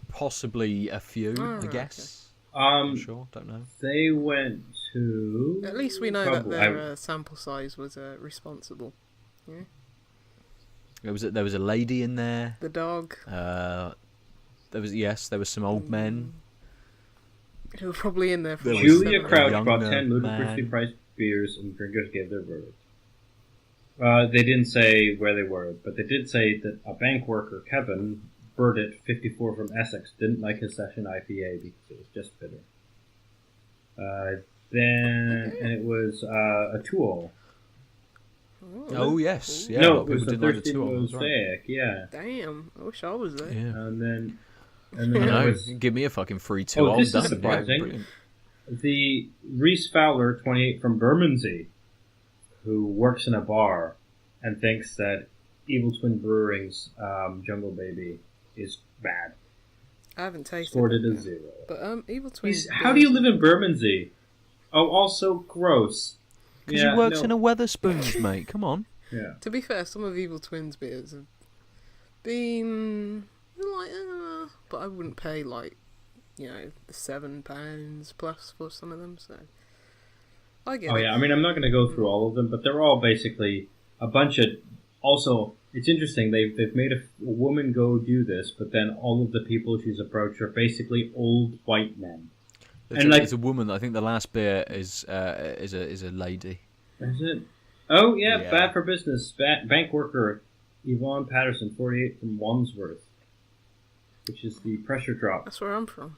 Possibly a few, Oh, I right, guess. Not Um, sure, don't know. they went to... At least we know that Probably- their sample size was responsible. There was a lady in there. The dog, There was some old men. who were probably in there for There like was Julia 7 Crouch young brought 10 ludicrously man. priced beers and drinkers gave their verdict. They didn't say where they were, but they did say that a bank worker, Kevin, Burdett, 54 from Essex, didn't like his session IPA because it was just bitter. And it was a Tool. Oh yes, yeah. a no, lot it of was people a didn't like the Thirsty two, that's right. Mosaic, yeah. Damn, I wish I was there. Yeah. And then I it know. was Give me a fucking free two. Oh, I'm this is done. surprising. Yeah, brilliant. the Reese Fowler, 28 from Bermondsey, who works in a bar and thinks that Evil Twin Brewing's Jungle Baby is bad. I haven't tasted Scored it it. a 0. But Evil Twins. How do you live in Bermondsey? Oh, also gross. Because he works in a Weatherspoons, mate. Come on. Yeah. To be fair, some of Evil Twins beers have been like, but I wouldn't pay like, the £7 plus for some of them. So I get Oh it. yeah, I mean, I'm not going to go through all of them, but they're all basically a bunch of. Also, it's interesting. They've made a woman go do this, but then all of the people she's approached are basically old white men. It's a woman. I think the last beer is a lady. Is it? Oh yeah, Yeah. bad for business. Bank worker Yvonne Patterson, 48 from Wandsworth, which is the Pressure Drop. That's where I'm from.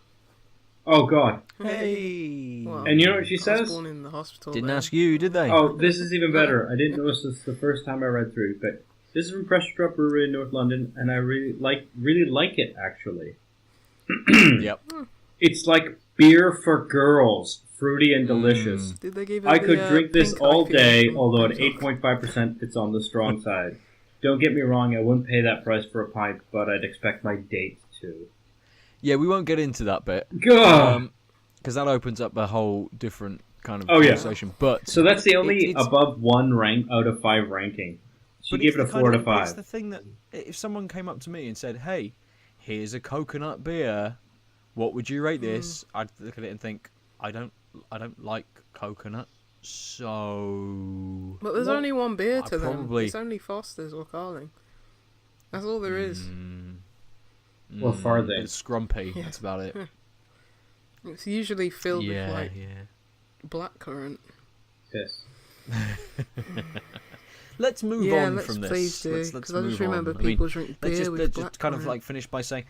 Oh god. Hey. Well, And you know what she I was says? born in the hospital. Didn't there. ask you, did they? Oh, this is even better. I didn't notice this the first time I read through, but this is from Pressure Drop Brewery in North London, and I really like it actually. Yep. It's like beer for girls, fruity and delicious. Did they give it I the, could drink this pink all IPA day, from although at Bangkok? 8.5% it's on the strong side. Don't get me wrong, I wouldn't pay that price for a pint, but I'd expect my date to. Yeah, we won't get into that bit. God! Because that opens up a whole different kind of Oh, yeah. conversation. But So that's the only it's- above 1 rank out of 5 ranking. She but gave it's it a the kind 4 out of- of but It's 5. the thing that if someone came up to me and said, "Hey, here's a coconut beer. What would you rate this?" I'd look at it and think, I don't like coconut, so But there's only one beer to them. probably- It's only Foster's or Carling. That's all there is. What farthing? It's scrumpy. Yeah. That's about it. It's usually filled with like yeah. blackcurrant. Yes. Let's move Yeah, on let's from this. please do. Let's Because I just move remember on. I mean, people drink beer with let's blackcurrant. just kind of like finish by saying,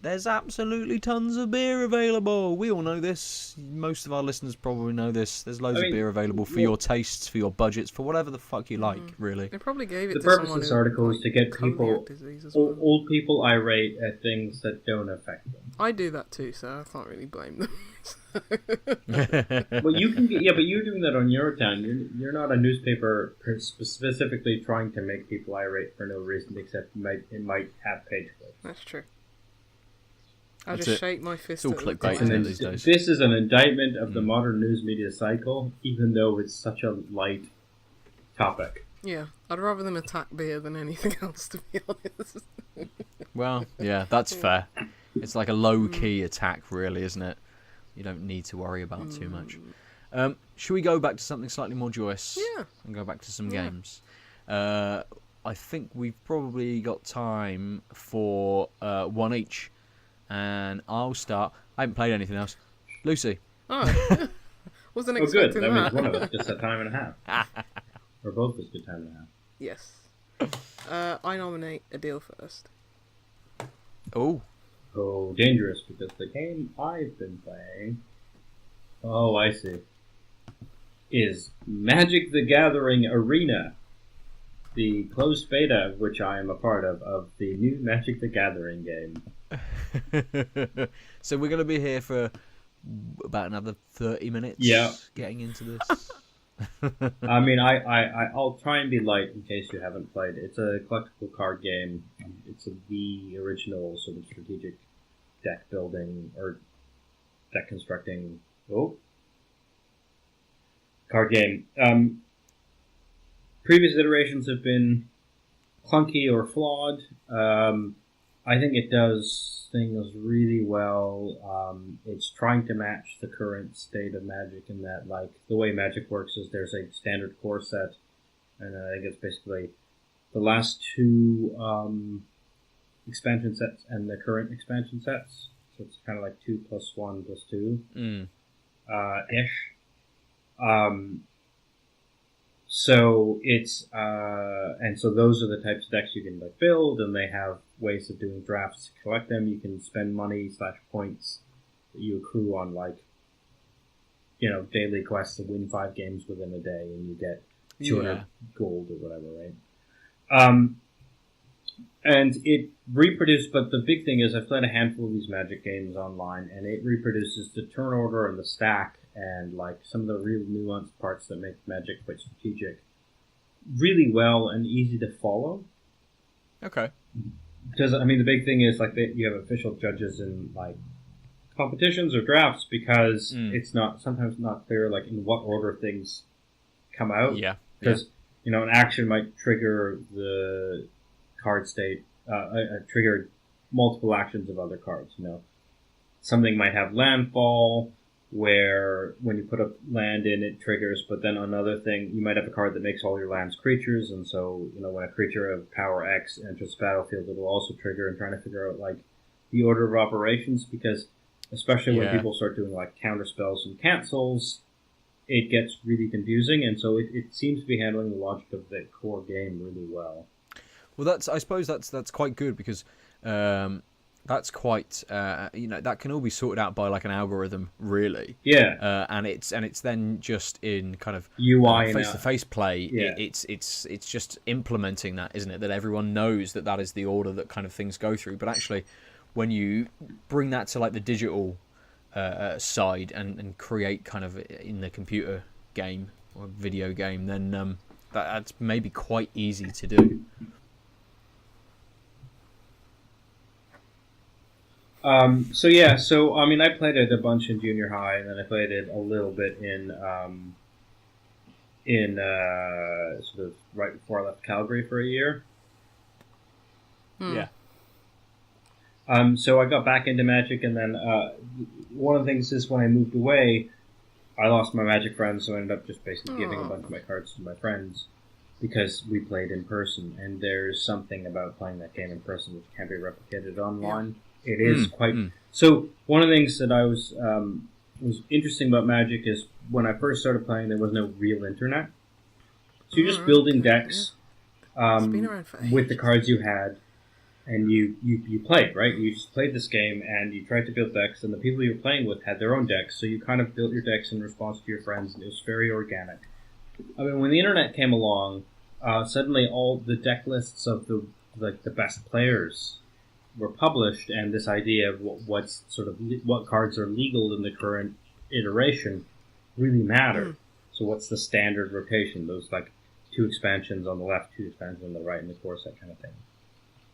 there's absolutely tons of beer available. We all know this. Most of our listeners probably know this. There's loads of beer available for your tastes, for your budgets, for whatever the fuck you like, really. They probably gave it The to purpose someone of this who, article is like, to get celiac people, disease as well. old people irate at things that don't affect them. I do that too, so I can't really blame them. Well, you can but you're doing that on your town. You're not a newspaper specifically trying to make people irate for no reason except it might have page clicks. That's true. I That's just it. shake my fist all at the clickbait, time. isn't it, these days? This is an indictment of the modern news media cycle, even though it's such a light topic. Yeah, I'd rather them attack beer than anything else, to be honest. Well, yeah, that's fair. It's like a low-key attack, really, isn't it? You don't need to worry about too much. Should we go back to something slightly more joyous? Yeah. And go back to some games. I think we've probably got time for one each. And I'll start. I haven't played anything else. Lucy. Oh, wasn't Oh, good. expecting That that. means one of us gets a time and a half. Or both of us get time and a half. Yes. I nominate Aadil first. Oh. Oh, dangerous, because the game I've been playing, oh, I see, is Magic the Gathering Arena, the closed beta of which I am a part of the new Magic the Gathering game. So we're going to be here for about another 30 minutes. Yeah. Getting into this. I mean, I'll try and be light in case you haven't played. It's a collectible card game. It's the original sort of strategic deck building or deck constructing card game. Previous iterations have been clunky or flawed. I think it does things really well. It's trying to match the current state of Magic in that, like, the way Magic works is there's a standard core set, and I think it's basically the last two expansion sets and the current expansion sets. So it's kind of like 2 + 1 + 2 ish. So it's and so those are the types of decks you can like build, and they have ways of doing drafts to collect them. You can spend money / points that you accrue on, like, daily quests to win 5 games within a day, and you get 200 gold or whatever, right? And it reproduced, but the big thing is I've played a handful of these Magic games online, and it reproduces the turn order and the stack and like some of the real nuanced parts that make Magic quite strategic really well and easy to follow. Okay. Because, I mean, the big thing is, like, you have official judges in, like, competitions or drafts because it's sometimes not clear, like, in what order things come out. Yeah. Because, an action might trigger the card state, trigger multiple actions of other cards, Something might have landfall, where when you put a land in, it triggers, but then another thing, you might have a card that makes all your lands creatures, and so, when a creature of power X enters the battlefield, it will also trigger, and trying to figure out, like, the order of operations, because especially when people start doing, like, counter spells and cancels, it gets really confusing, and so it seems to be handling the logic of the core game really well. Well, I suppose that's quite good, because that's quite that can all be sorted out by like an algorithm, really. Yeah. And it's then just in kind of UI face-to-face play. Yeah. It's just implementing that, isn't it? That everyone knows that is the order that kind of things go through. But actually, when you bring that to like the digital side and create kind of in the computer game or video game, then that's maybe quite easy to do. So I mean, I played it a bunch in junior high, and then I played it a little bit in sort of right before I left Calgary for a year. Yeah. So I got back into Magic, and then one of the things is when I moved away, I lost my Magic friends, so I ended up just basically giving a bunch of my cards to my friends because we played in person, and there's something about playing that game in person which can't be replicated online. Yeah. It is quite... So one of the things that I was interesting about Magic is when I first started playing, there was no real internet. So you're just building decks with the cards you had, and you played, right? You just played this game, and you tried to build decks, and the people you were playing with had their own decks, so you kind of built your decks in response to your friends, and it was very organic. I mean, when the internet came along, suddenly all the deck lists of the best players were published, and this idea of what cards are legal in the current iteration really mattered. So what's the standard rotation? Those 2 expansions on the left, 2 expansions on the right, and of course that kind of thing.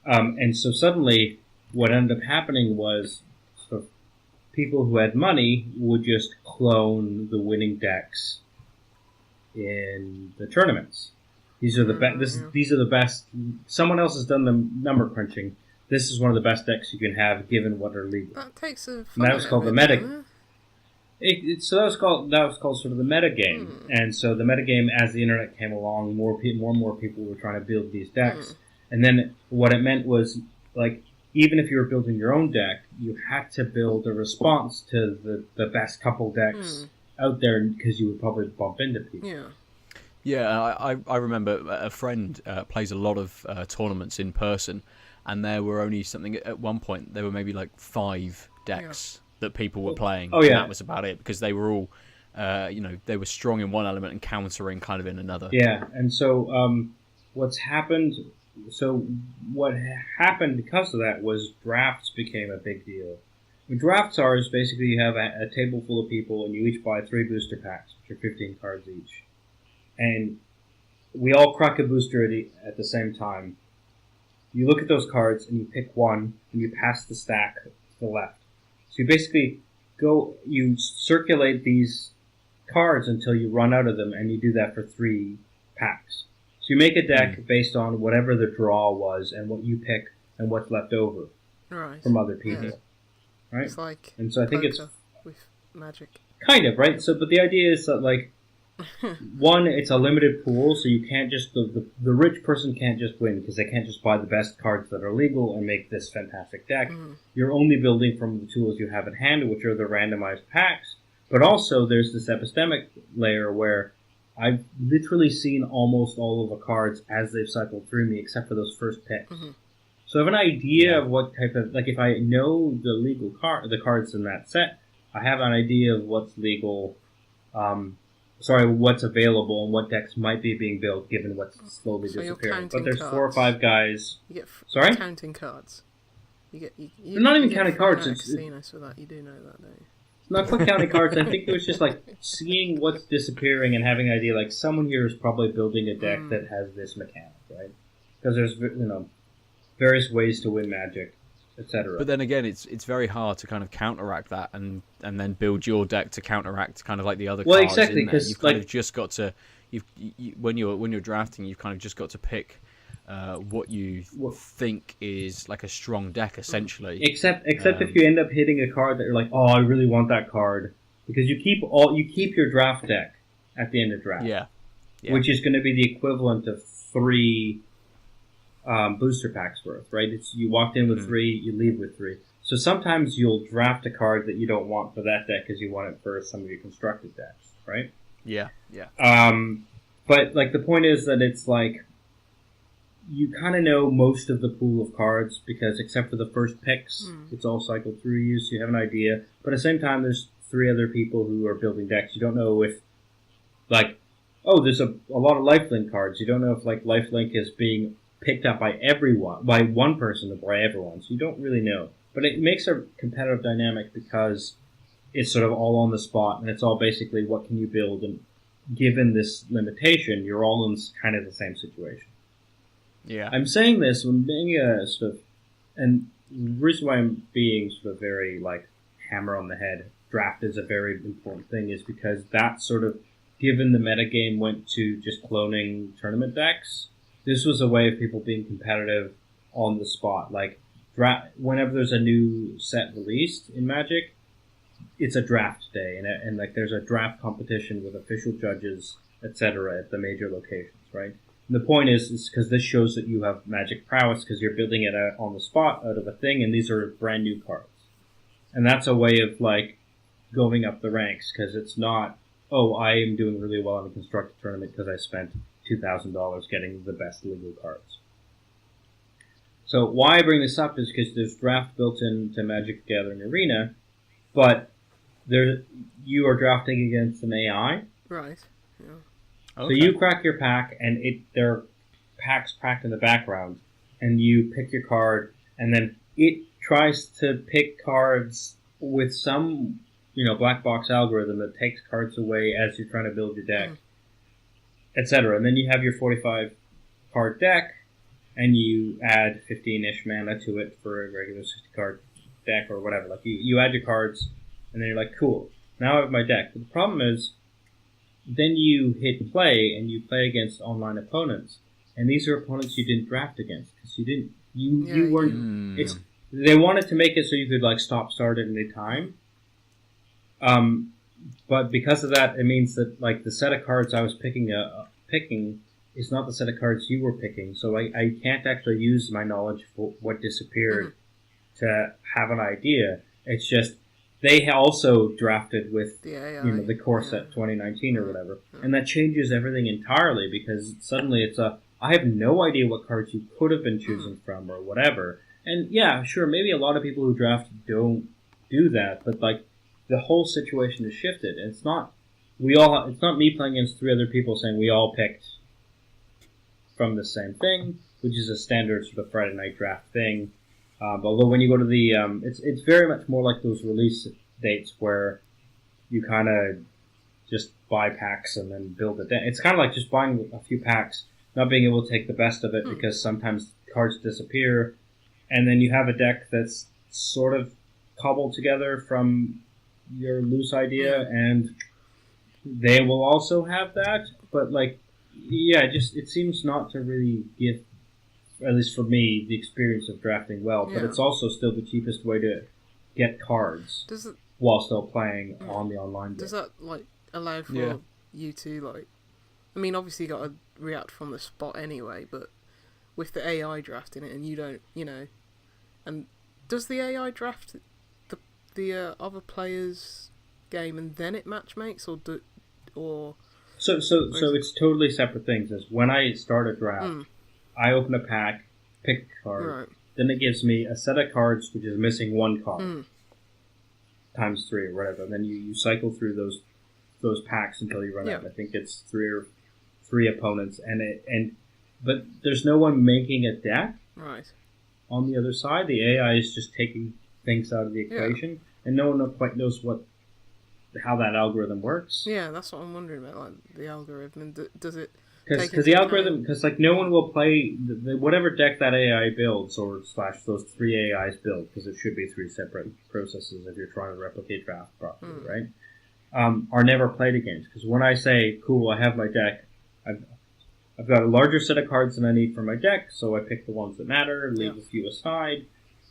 And so suddenly, what ended up happening was sort of people who had money would just clone the winning decks in the tournaments. These are the these are the best. Someone else has done the number crunching. This is one of the best decks you can have, given what are legal. That takes a. And that was called the meta. So that was called sort of the meta game. And so the meta game, as the internet came along, more and more people were trying to build these decks. And then what it meant was, even if you were building your own deck, you had to build a response to the best couple decks out there, because you would probably bump into people. Yeah, I remember a friend plays a lot of tournaments in person, and there were only something at one point. There were maybe 5 decks that people were playing. Oh yeah, and that was about it, because they were all, they were strong in one element and countering kind of in another. Yeah, and so what happened because of that was drafts became a big deal. What drafts are is basically you have a table full of people, and you each buy 3 booster packs, which are 15 cards each. And we all crack a booster at the same time. You look at those cards, and you pick one, and you pass the stack to the left. So you basically you circulate these cards until you run out of them, and you do that for 3 packs. So you make a deck based on whatever the draw was, and what you pick, and what's left over from other people. Yeah. Right? It's like and so I think it's with Magic. Kind of, right? So, but the idea is that, one, it's a limited pool, so you can't just the rich person can't just win, because they can't just buy the best cards that are legal and make this fantastic deck. You're only building from the tools you have at hand, which are the randomized packs. But also, there's this epistemic layer where I've literally seen almost all of the cards as they've cycled through me, except for those first picks. So I have an idea of what type of, if I know the legal the cards in that set, I have an idea of what's legal, what's available, and what decks might be being built, given what's slowly disappearing. But there's cards. 4 or 5 guys. You get counting cards. They're not even counting cards. Casinos for that. You do know that, don't you? It's not quite counting cards. I think it was just seeing what's disappearing and having an idea. Someone here is probably building a deck that has this mechanic, right? Because there's various ways to win Magic, etc. But then again, it's very hard to kind of counteract that and then build your deck to counteract kind of the other cards. Exactly, because you've kind of just got to when you're drafting, you've kind of just got to pick what you think is a strong deck, essentially. Except if you end up hitting a card that you're oh, I really want that card, because you keep your draft deck at the end of draft. Yeah. Which is going to be the equivalent of 3 booster packs worth, right? You walked in with 3, you leave with 3. So sometimes you'll draft a card that you don't want for that deck because you want it for some of your constructed decks, right? Yeah. But the point is that it's you kind of know most of the pool of cards, because except for the first picks, it's all cycled through you, so you have an idea. But at the same time, there's 3 other people who are building decks. You don't know if, there's a lot of lifelink cards. You don't know if lifelink is being picked up by one person or by everyone, so you don't really know. But it makes a competitive dynamic because it's sort of all on the spot, and it's all basically what can you build, and given this limitation, you're all in kind of the same situation. Yeah. I'm saying this when being and the reason why I'm being sort of very hammer on the head, draft is a very important thing, is because that sort of, given the metagame went to just cloning tournament decks, this was a way of people being competitive on the spot. whenever there's a new set released in Magic, it's a draft day, and like there's a draft competition with official judges, etc. at the major locations, right? And the point is because this shows that you have Magic prowess because you're building it on the spot out of a thing, and these are brand new cards, and that's a way of like going up the ranks because it's not, oh, I am doing really well in a constructed tournament because I spent $2,000 getting the best legal cards. So why I bring this up is because there's draft built into Magic the Gathering Arena, but you are drafting against an AI. Right. Yeah. So you crack your pack, and there are packs cracked in the background, and you pick your card, and then it tries to pick cards with some, black box algorithm that takes cards away as you're trying to build your deck, etc. And then you have your 45 card deck, and you add 15-ish mana to it for a regular 60 card deck or whatever. Like you add your cards, and then you're like, cool, now I have my deck. But the problem is, then you hit play, and you play against online opponents, and these are opponents you didn't draft against because you weren't. They wanted to make it so you could like start at any time. But because of that, it means that like the set of cards I was picking is not the set of cards you were picking. So I can't actually use my knowledge for what disappeared to have an idea. It's just they also drafted with the core set 2019 or whatever, and that changes everything entirely because suddenly I have no idea what cards you could have been choosing from or whatever. And yeah, sure, maybe a lot of people who draft don't do that, but like the whole situation is shifted. And it's not me playing against three other people saying we all picked from the same thing, which is a standard sort of Friday night draft thing. But although when you go to the, it's very much more like those release dates where you kind of just buy packs and then build it. It's kind of like just buying a few packs, not being able to take the best of it because sometimes cards disappear, and then you have a deck that's sort of cobbled together from your loose idea, and they will also have that. But like, yeah, it seems not to really give, at least for me, the experience of drafting well. But it's also still the cheapest way to get cards while still playing on the online game. Does that like allow for you to like? I mean, obviously you got to react from the spot anyway, but with the AI drafting it, and you don't, and does the AI draft the other players' game and then it matchmakes, or? So it's totally separate things. As when I start a draft, I open a pack, pick a card, then it gives me a set of cards which is missing one card times 3 or whatever. And then you cycle through those packs until you run out. I think it's three opponents, but there's no one making a deck. Right. On the other side, the AI is just taking things out of the equation, and no one quite knows how that algorithm works. Yeah, that's what I'm wondering about, like the algorithm. Does it? Because the algorithm, because like no one will play whatever deck that AI builds or / those 3 AIs build, because it should be 3 separate processes if you're trying to replicate draft properly, right? Are never played against. Because when I say, cool, I have my deck, I've got a larger set of cards than I need for my deck, so I pick the ones that matter, leave a few aside,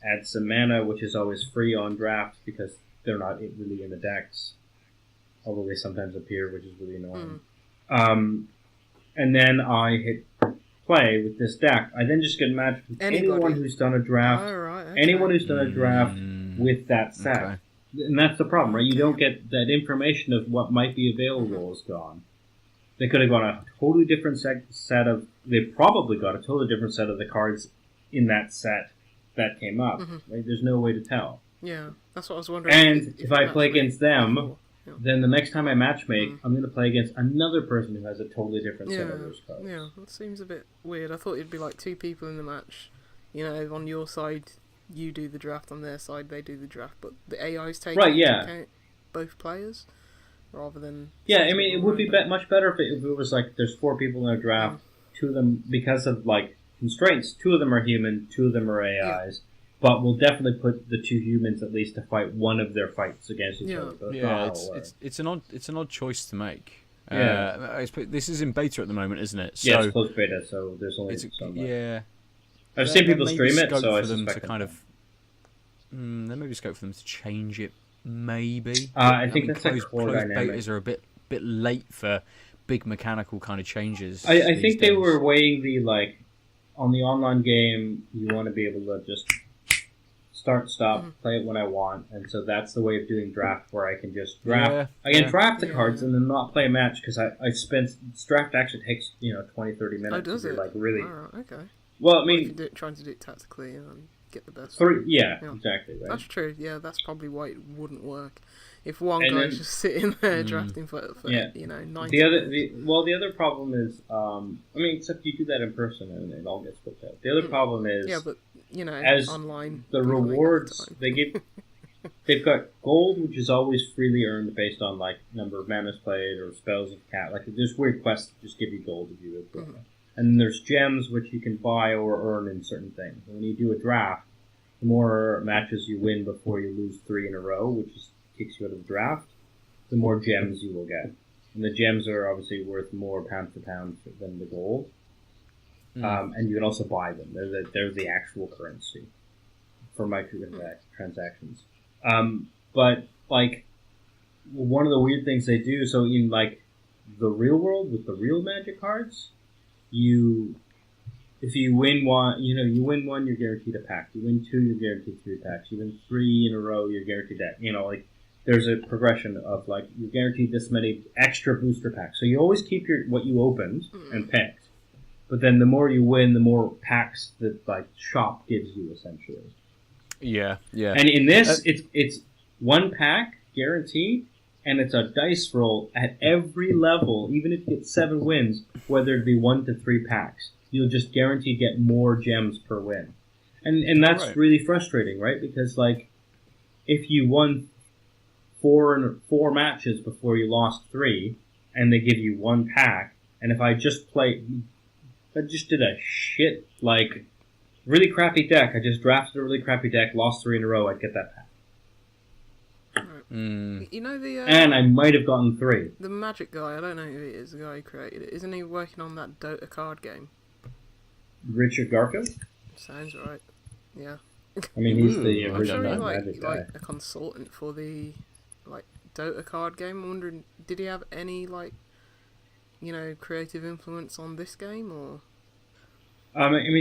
add some mana, which is always free on draft because they're not really in the decks, although they sometimes appear, which is really annoying. And then I hit play with this deck. I then just get matched with anyone who's done a draft. Anyone who's done a draft with that set. Okay. And that's the problem, right? You don't get that information of what might be available is gone. They could have got a totally different set of... They probably got a totally different set of the cards in that set that came up. Right? There's no way to tell. Yeah, that's what I was wondering. And if I play against them... Then the next time I matchmake, I'm going to play against another person who has a totally different set of those cards. Yeah, that seems a bit weird. I thought it'd be like 2 people in the match. On your side, you do the draft. On their side, they do the draft. But the AI's taking into account both players, rather than... Yeah, I mean, it would be much better if it was like there's 4 people in a draft. 2 of them, because of like constraints, 2 of them are human, 2 of them are AIs. But we'll definitely put the 2 humans at least to fight one of their fights against each other. It's an odd choice to make. This is in beta at the moment, isn't it? It's closed beta, so there's only so much. Yeah. I've seen people stream it, so I for them suspect to kind of there may be scope for them to change it. Maybe. I think that's a closed core dynamic. betas are a bit late for big mechanical kind of changes. I these think they days. were weighing the, like, on the online game, you want to be able to just start, stop, play it when I want, and so that's the way of doing draft, where I can just draft. I can draft the cards and then not play a match, because I spent... Draft actually takes, 20, 30 minutes. Oh, does it? Like, really... Oh, okay. Well, I Well, mean... if you're trying to do it tactically and get the best. Yeah, exactly. Right? That's true. Yeah, that's probably why it wouldn't work. If one And guy's then- just sitting there drafting for 90 minutes. The other problem is, except you do that in person and it all gets booked out. The other problem is, Yeah, but, as online... the people ain't got the rewards time. they give, they've got gold, which is always freely earned based on, like, number of manas played or spells of cat. Like, there's weird quests that just give you gold if you do it. And then there's gems, which you can buy or earn in certain things. And when you do a draft, the more matches you win before you lose 3 in a row, which kicks you out of the draft, the more gems you will get. And the gems are obviously worth more pound for pound than the gold. And you can also buy them. They're the actual currency for microtransactions. But, like, one of the weird things they do, so in, like, the real world with the real Magic cards, if you win one, you win one, you're guaranteed a pack. You win 2, you're guaranteed 3 packs. You win 3 in a row, you're guaranteed that. Like, there's a progression of, like, you're guaranteed this many extra booster packs. So you always keep what you opened and picked. But then the more you win, the more packs that, like, shop gives you, essentially. Yeah. And in this, it's 1 pack, guaranteed, and it's a dice roll at every level, even if you get 7 wins, whether it be 1 to 3 packs. You'll just guaranteed get more gems per win. And that's really frustrating, right? Because, like, if you won 4 matches before you lost 3, and they give you 1 pack, and if I just did a shit, like, really crappy deck, I just drafted a really crappy deck, lost 3 in a row, I'd get that pack. And I might have gotten 3. The Magic guy, I don't know who he is, the guy who created it. Isn't he working on that Dota card game? Richard Garfield? Sounds right. Yeah. I mean, he's the I'm original sure he's Magic guy. like a consultant for the Dota card game. I'm wondering, did he have any creative influence on this game or?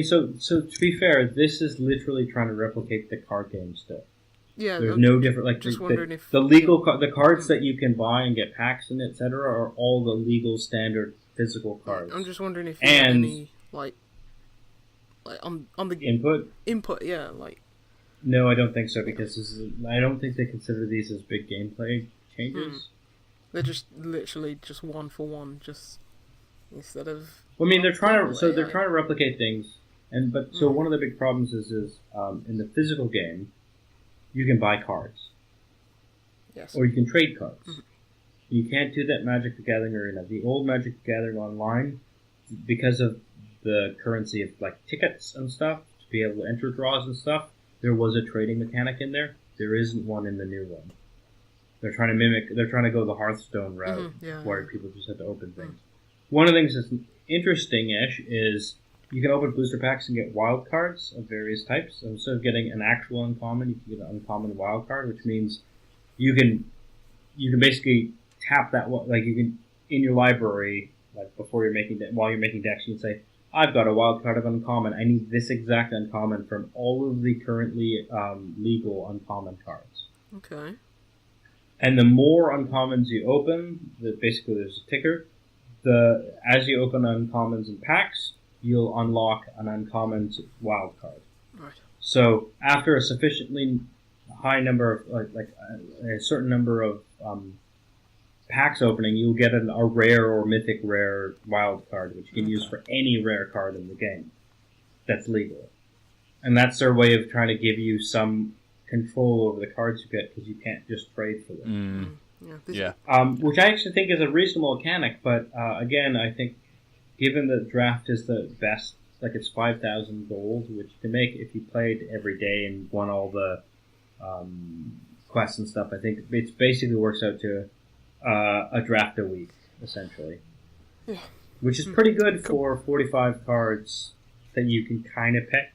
So to be fair, this is literally trying to replicate the card game still. Yeah, there's no different. Like, just wondering if the legal the cards that you can buy and get packs in, etc., are all the legal standard physical cards. I'm just wondering if you had any on the input, yeah, like. No, I don't think so, because I don't think they consider these as big gameplay changes. They're just literally just 1 for 1, just instead of. Well, I mean, they're trying to replicate things, so one of the big problems is in the physical game, you can buy cards. Yes. Or you can trade cards. Mm-hmm. You can't do that Magic the Gathering Arena. The old Magic the Gathering Online, because of the currency of, like, tickets and stuff, to be able to enter draws and stuff, there was a trading mechanic in there. There isn't one in the new one. They're trying to go the Hearthstone route, where people just have to open things. One of the things that's interesting-ish is you can open booster packs and get wild cards of various types. So instead of getting an actual uncommon, you can get an uncommon wild card, which means you can basically tap that, like, you can, in your library, like, while you're making decks, you can say, I've got a wild card of uncommon. I need this exact uncommon from all of the currently legal uncommon cards. Okay. And the more uncommons you open, basically there's a ticker. As you open uncommons and packs, you'll unlock an uncommon wild card. Right. So after a sufficiently high number of, a certain number of packs opening, you'll get a rare or mythic rare wild card, which you can use for any rare card in the game that's legal. And that's their way of trying to give you some control over the cards you get, because you can't just trade for them. Which I actually think is a reasonable mechanic, but again, I think given that draft is the best, like, it's 5,000 gold, which you can make if you played every day and won all the quests and stuff. I think it basically works out to a draft a week, essentially. Yeah. Which is pretty good for 45 cards that you can kind of pick.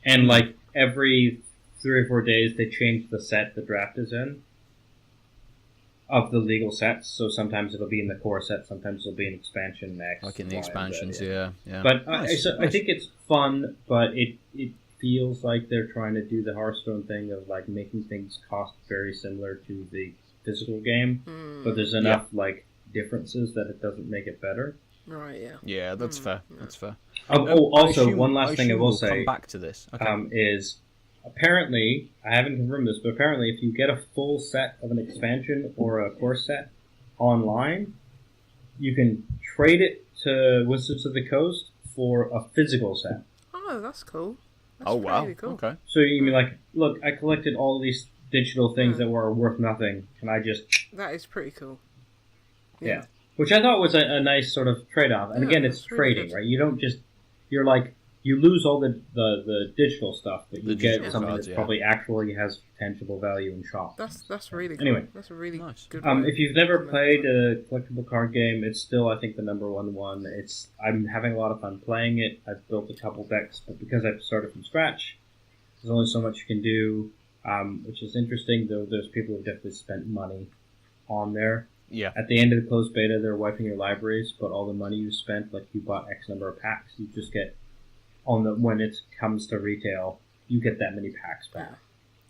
And, like, every 3 or 4 days, they change the set the draft is in of the legal sets. So sometimes it'll be in the core set, sometimes it'll be in expansion next. Like in the Y, and Z, expansions, yeah. But Nice, I think it's fun, but it feels like they're trying to do the Hearthstone thing of like making things cost very similar to the physical game, but there's enough like differences that it doesn't make it better. Right, yeah. Yeah, that's fair. That's fair. Also, one last thing I will we'll say come back to this. Okay. is apparently, I haven't confirmed this, but apparently if you get a full set of an expansion or a core set online, you can trade it to Wizards of the Coast for a physical set. Oh, that's cool. That's Oh wow. really cool. Okay. So you can be like, look, I collected all these digital things that were worth nothing. Can I just... That is pretty cool. Yeah. Which I thought was a nice sort of trade-off. And again, it's that's really trading, good. right? You don't just... You're like... You lose all the digital stuff, but you The get digital something cards, that yeah. probably actually has tangible value in shop. That's really cool. Anyway. That's a really Nice. good way If you've never to make played it. a collectible card game, it's still, I think, the number one. I'm having a lot of fun playing it. I've built a couple decks, but because I've started from scratch, there's only so much you can do, which is interesting, though there's people who've definitely spent money on there. Yeah. At the end of the closed beta, they're wiping your libraries, but all the money you spent, like you bought X number of packs, you just get, when it comes to retail, you get that many packs back.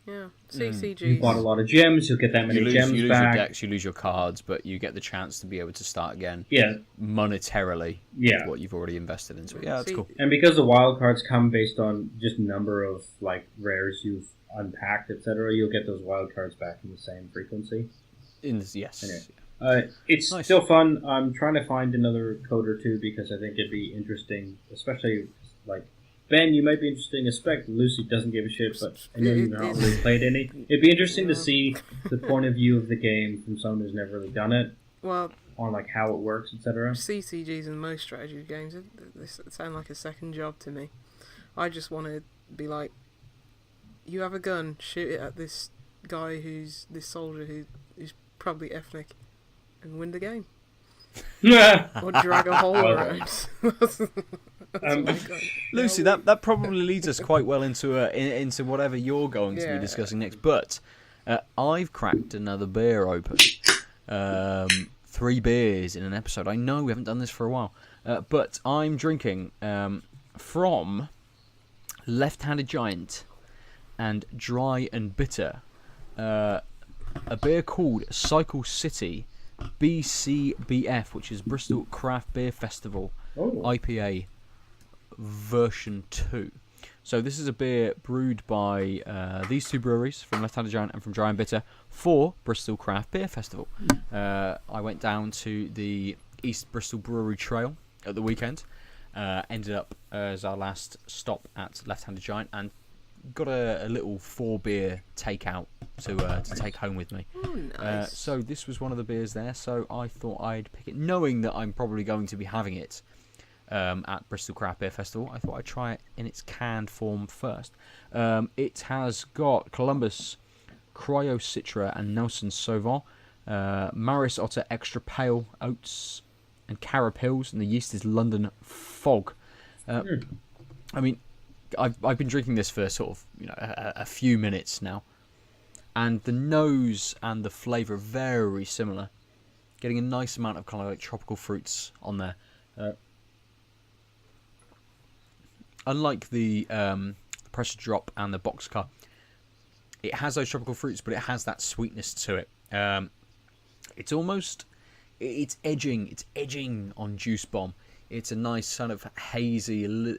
Yeah. CCGs. You bought a lot of gems, you'll get that many gems you lose back. your decks, you lose your cards, but you get the chance to be able to start again. Yeah. Monetarily. Yeah. What you've already invested into. Yeah, that's cool. And because the wild cards come based on just number of like rares you've unpacked, etc., you'll get those wild cards back in the same frequency. Yes. Anyway. It's Nice. still fun. I'm trying to find another code or two because I think it'd be interesting, especially like Ben. You might be interested in Iceberg. Lucy doesn't give a shit, but I know you've not really played any. It'd be interesting to see the point of view of the game from someone who's never really done it, Well, on like how it works, etc. CCGs and most strategy games, they sound like a second job to me. I just want to be like, you have a gun, shoot it at this guy this soldier who's probably ethnic, and win the game. Or drag a hole around. That's what I got. Lucy, that probably leads us quite well into whatever you're going to be discussing next. But I've cracked another beer open. 3 beers in an episode. I know we haven't done this for a while. But I'm drinking from Left-Handed Giant and Dry and Bitter a beer called Cycle City BCBF, which is Bristol Craft Beer Festival IPA version 2. So this is a beer brewed by these 2 breweries, from Left-Handed Giant and from Dry and Bitter, for Bristol Craft Beer Festival. I went down to the East Bristol Brewery Trail at the weekend, ended up as our last stop at Left-Handed Giant, and got a little 4 beer takeout to take home with me. Oh, nice. So this was one of the beers there, so I thought I'd pick it, knowing that I'm probably going to be having it at Bristol Craft Beer Festival. I thought I'd try it in its canned form first. It has got Columbus Cryo Citra and Nelson Sauvin, Maris Otter Extra Pale Oats and Carib Hills, and the yeast is London Fog. I mean, I've been drinking this for sort of a few minutes now, and the nose and the flavour are very similar. Getting a nice amount of kind of like tropical fruits on there. Unlike the Pressure Drop and the Boxcar, it has those tropical fruits, but it has that sweetness to it. It's edging on Juice Bomb. It's a nice kind of hazy,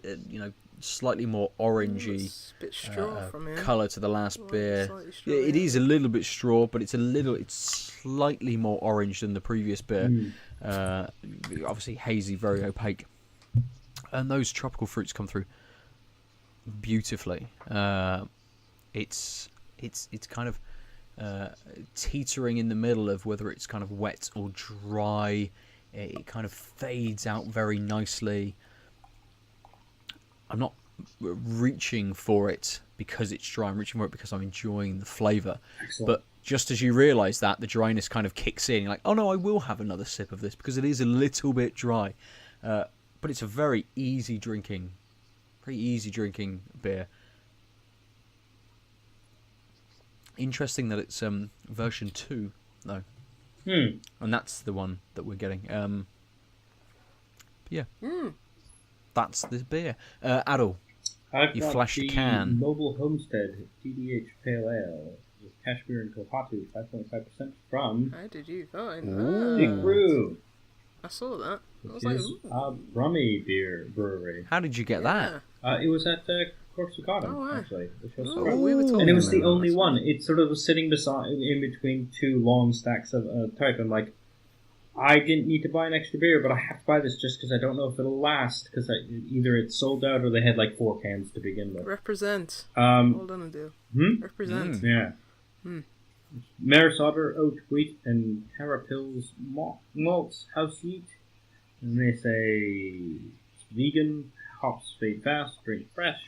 slightly more orangey It's a bit straw from here. colour to the last beer. Slightly straw, Yeah, it is a little bit straw, but it's slightly more orange than the previous beer. Obviously hazy, very opaque, and those tropical fruits come through beautifully. It's kind of teetering in the middle of whether it's kind of wet or dry. It kind of fades out very nicely. I'm not reaching for it because it's dry. I'm reaching for it because I'm enjoying the flavour. But just as you realise that, the dryness kind of kicks in. You're like, oh no, I will have another sip of this because it is a little bit dry. But it's a very easy drinking beer. Interesting that it's version 2, though. Hmm. And that's the one that we're getting. Yeah. Mm. That's the beer. Aadil, I've you got flashed the a can. Mobile Homestead TDH Pale Ale with Kashmir and Kohatu, 5.5% from How did you find Big that? Brew, I saw that. I was which like, is ooh. a Brummy beer brewery. How did you get that? It was at Corpse Garden, Oh, wow. actually. Which was Oh, surprising. we were talking And it was the about only that. one. It sort of was sitting beside, in between two long stacks of type. I'm like, I didn't need to buy an extra beer, but I have to buy this just because I don't know if it'll last. Because either it's sold out or they had like 4 cans to begin with. Represent. Well done, Aadil. Represent. Yeah. Maris Otter, oat, wheat, and Carapils malts house heat. And they say vegan, hops fade fast, drink fresh.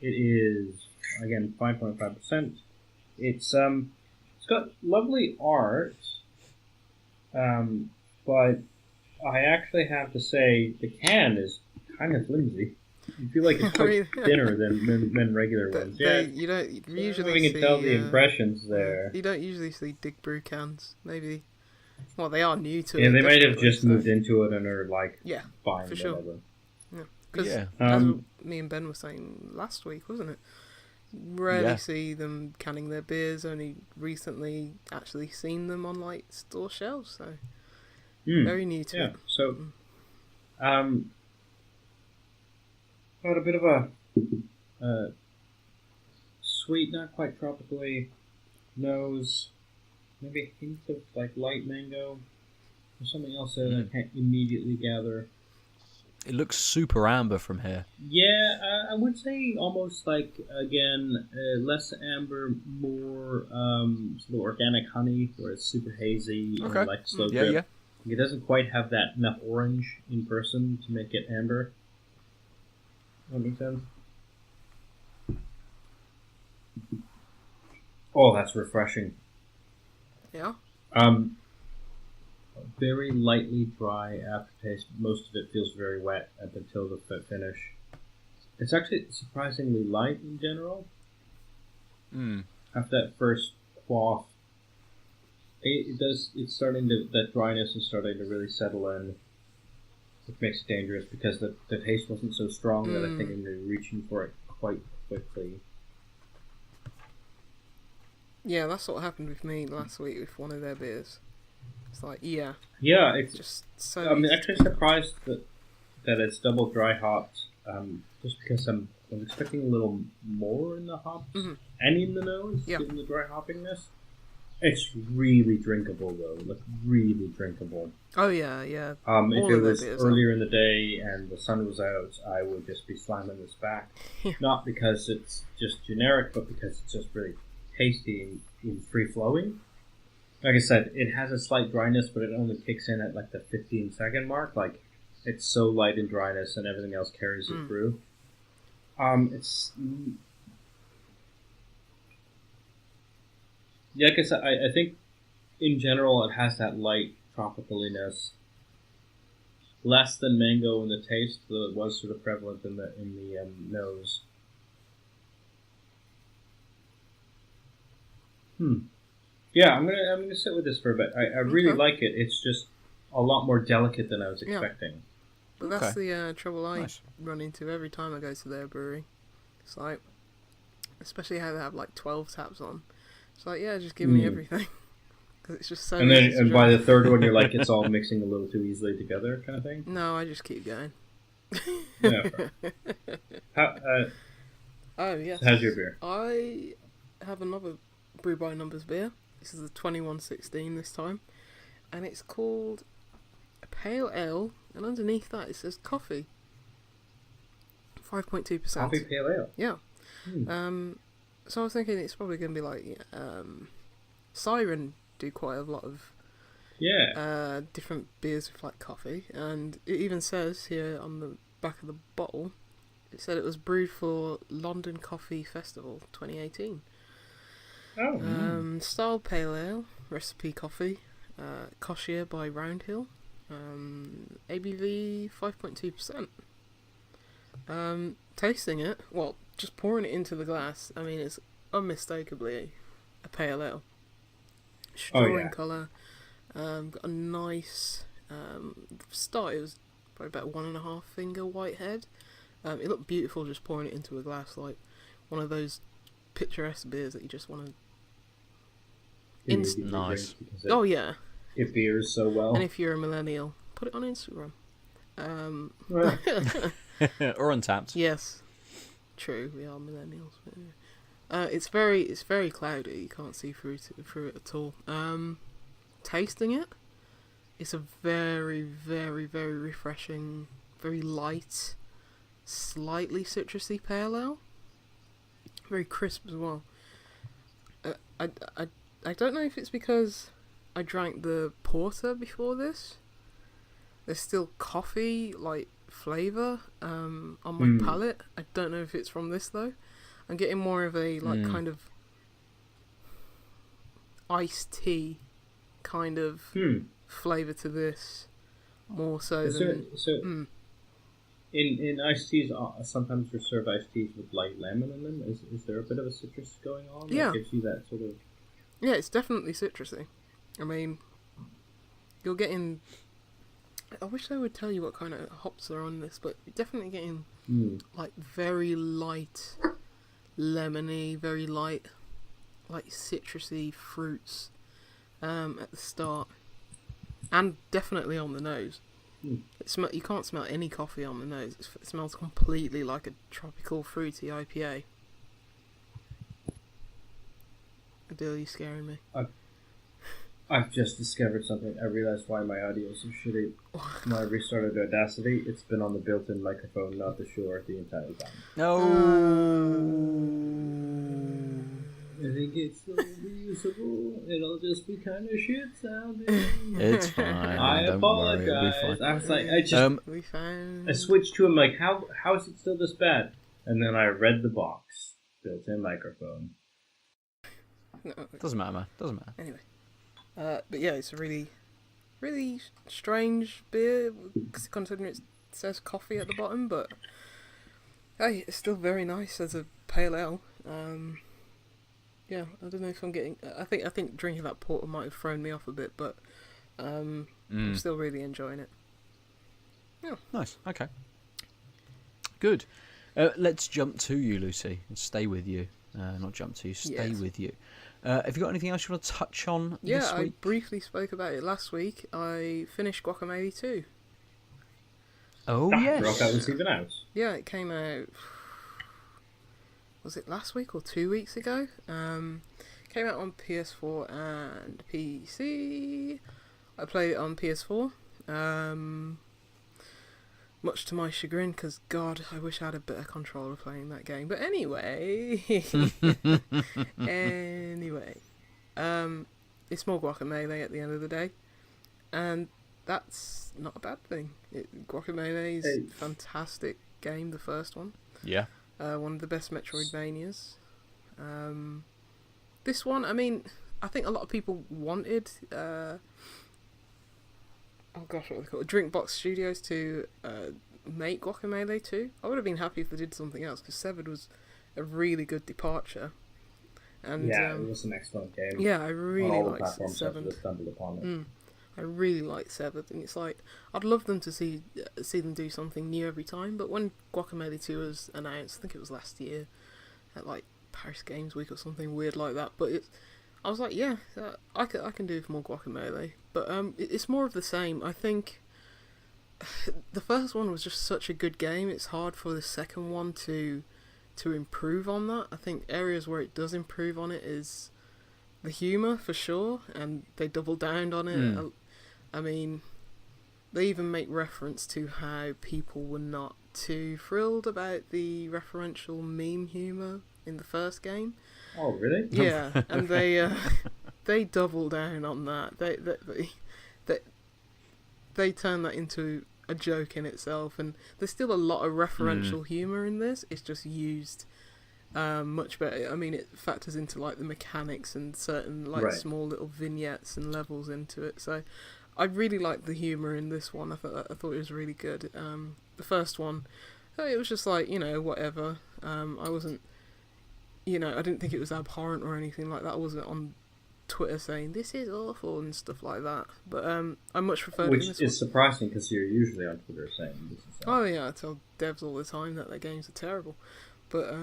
It is again 5.5%. It's got lovely art, but I actually have to say the can is kind of flimsy. You feel like it's quite thinner than regular ones. Yeah, You don't usually we can see. tell the impressions there. You don't usually see Dig Brew cans. Maybe. Well, they are new to it. Yeah, they might have definitely, just so- moved into it and are like Yeah, buying for sure. whatever. Because Yeah. as me and Ben were saying last week, wasn't it? Rarely Yeah. see them canning their beers. Only recently actually seen them on like store shelves. So very new to Yeah. it. So, got a bit of a sweet, not quite tropically nose, maybe a hint of like light mango, or something else that I can't immediately gather. It looks super amber from here. Yeah, I would say almost like, again, less amber, more sort of organic honey, where it's super hazy Okay. and like slow Yeah, drip. yeah. It doesn't quite have that enough orange in person to make it amber. That makes sense? Oh, that's refreshing. Yeah. Very lightly dry aftertaste. Most of it feels very wet up until the finish. It's actually surprisingly light in general. After that first quaff, it's starting to, that dryness is starting to really settle in, which makes it dangerous because the taste wasn't so strong that I think I'm going to be reaching for it quite quickly. Yeah, that's what happened with me last week with one of their beers. It's like, yeah, It's just so. I'm easy actually to- surprised that it's double dry hopped, just because I'm expecting a little more in the hops and in the nose, given the dry hoppiness. It's really drinkable though, like really drinkable. Oh yeah, yeah. If All it of their was beers earlier in the day and the sun was out, I would just be slamming this back. Yeah. Not because it's just generic, but because it's just really tasty and free flowing. Like I said, it has a slight dryness, but it only kicks in at like the 15-second mark. Like, it's so light in dryness and everything else carries it through. It's... Yeah, like I said, I think in general it has that light tropicaliness. Less than mango in the taste, though it was sort of prevalent in the nose. Yeah, I'm gonna sit with this for a bit. I really like it. It's just a lot more delicate than I was expecting. But that's the trouble I run into every time I go to their brewery. It's like, especially how they have like 12 taps on. It's like, yeah, just give me everything. Because it's just so. And then, easy to and by drink. the third one, you're like, it's all mixing a little too easily together, kind of thing. No, I just keep going. Yeah. Oh yes. How's your beer? I have another Brew By Numbers beer. This is the 2116 this time, and it's called a Pale Ale. And underneath that it says coffee. 5.2%. Coffee pale ale. Yeah. So I was thinking it's probably going to be like Siren do quite a lot of different beers with like coffee, and it even says here on the back of the bottle, it said it was brewed for London Coffee Festival 2018. Style pale ale, recipe coffee, Kosher by Roundhill, ABV 5.2%. Tasting it, well, just pouring it into the glass, I mean, it's unmistakably a pale ale. Oh, Straw yeah. in colour. Got a nice. The start, it was probably about 1.5 finger white head. It looked beautiful just pouring it into a glass, like one of those picturesque beers that you just want to. Immediately Nice. drink because Oh yeah, it beers so well. and if you're a millennial, put it on Instagram. Or Untapped. Yes, true. We are millennials. But anyway. It's very cloudy. You can't see through it at all. Tasting it, it's a very, very, very refreshing, very light, slightly citrusy pale ale. Very crisp as well. I don't know if it's because I drank the porter before this. There's still coffee like flavour on my palate. I don't know if it's from this though. I'm getting more of a kind of iced tea kind of flavour to this, more so than. In iced teas, sometimes you serve iced teas with light lemon in them. Is there a bit of a citrus going on? Yeah. That gives you that sort of. Yeah, it's definitely citrusy. I mean, you're getting. I wish they would tell you what kind of hops are on this, but you're definitely getting like very light, lemony, very light, like citrusy fruits at the start, and definitely on the nose. You can't smell any coffee on the nose. It smells completely like a tropical fruity IPA. Aadil, you're scaring me. I've just discovered something. I realized why my audio is so shitty. When I restarted Audacity, it's been on the built-in microphone, not the Shure, the entire time. No. I think it's so reusable. It'll just be kind of shit sounding. It's fine. I Don't apologize. worry, it'll be fine. I was like, I switched to him like, how is it still this bad? And then I read the box, built-in microphone. No. Doesn't matter, man. Doesn't matter. Anyway. But yeah, it's a really, really strange beer, considering it says coffee at the bottom, but hey, it's still very nice as a pale ale. Yeah, I don't know if I'm getting. I think drinking that porter might have thrown me off a bit, but I'm still really enjoying it. Yeah. Nice. Okay. Good. Let's jump to you, Lucy, and stay with you. Not jump to you. Stay with you. Have you got anything else you want to touch on this week? I briefly spoke about it last week. I finished Guacamelee 2. Oh, yes. That was even out. Yeah, it came out. Was it last week or 2 weeks ago? Came out on PS4 and PC. I played it on PS4. Much to my chagrin, because God, I wish I had a better controller playing that game. But anyway, it's more Guacamelee at the end of the day, and that's not a bad thing. Guacamelee is a fantastic game, the first one. Yeah. One of the best Metroidvanias. This one, I mean, I think a lot of people wanted. Oh gosh, what are they called? Drinkbox Studios to make Guacamelee 2. I would have been happy if they did something else, because Severed was a really good departure. And yeah, it was an excellent game. Yeah, I really liked Severed. Stumbled upon it. I really like Severed, and it's like I'd love them to see them do something new every time. But when Guacamelee 2 was announced, I think it was last year at like Paris Games Week or something weird like that. But I was like, yeah, I can do more Guacamelee. But it's more of the same. I think the first one was just such a good game. It's hard for the second one to improve on that. I think areas where it does improve on it is the humour, for sure, and they double down on it. I mean, they even make reference to how people were not too thrilled about the referential meme humour in the first game. Oh, really? Yeah, and they double down on that. They turn that into a joke in itself, and there's still a lot of referential humour in this. It's just used much better. I mean, it factors into like the mechanics and certain like small little vignettes and levels into it. So I really liked the humour in this one. I thought it was really good. The first one, it was just like, whatever. I wasn't you know, I didn't think it was abhorrent or anything like that. I wasn't on Twitter saying this is awful and stuff like that. But I much preferred it in Which this is surprising because you're usually on Twitter saying this is one. Oh yeah, I tell devs all the time that their games are terrible. But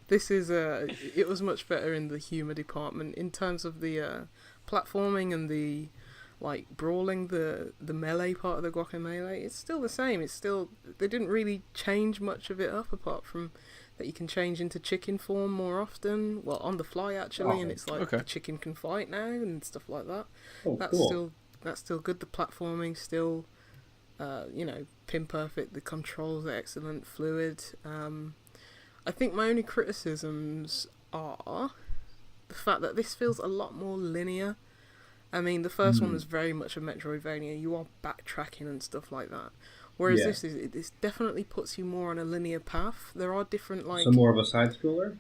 this is it was much better in the humour department in terms of the platforming and the like brawling, the melee part of the Guacamelee. It's still the same. It's still, they didn't really change much of it up apart from that you can change into chicken form more often. Well, on the fly actually, and it's like the chicken can fight now and stuff like that. Oh, that's cool. That's still good. The platforming still, you know, pin perfect. The controls are excellent, fluid. I think my only criticisms are the fact that this feels a lot more linear. I mean, the first one was very much a Metroidvania. You are backtracking and stuff like that. Whereas this definitely puts you more on a linear path. There are different, like... So more of a side scroller?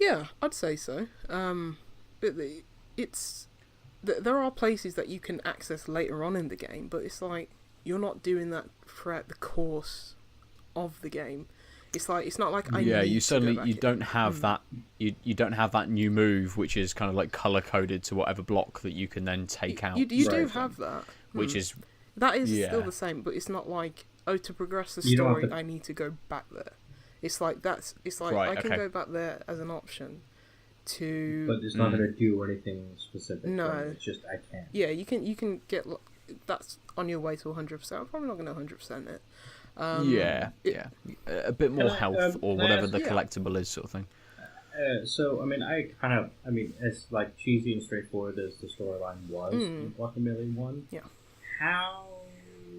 Yeah, I'd say so. But there are places that you can access later on in the game, but it's like, you're not doing that throughout the course of the game. It's like, it's not like you don't have that you don't have that new move which is kind of like color coded to whatever block that you can then take out. You do have that, which is still the same, but it's not like, oh, to progress the story I need to go back there. It's like I can go back there as an option to. But it's not going to do anything specific. No, right? It's just I can. Yeah, you can get that's on your way to 100%. I'm probably not going to 100% it. A bit more health or whatever the collectible is, sort of thing. So I mean, as like cheesy and straightforward as the storyline was in Guacamelee 1, how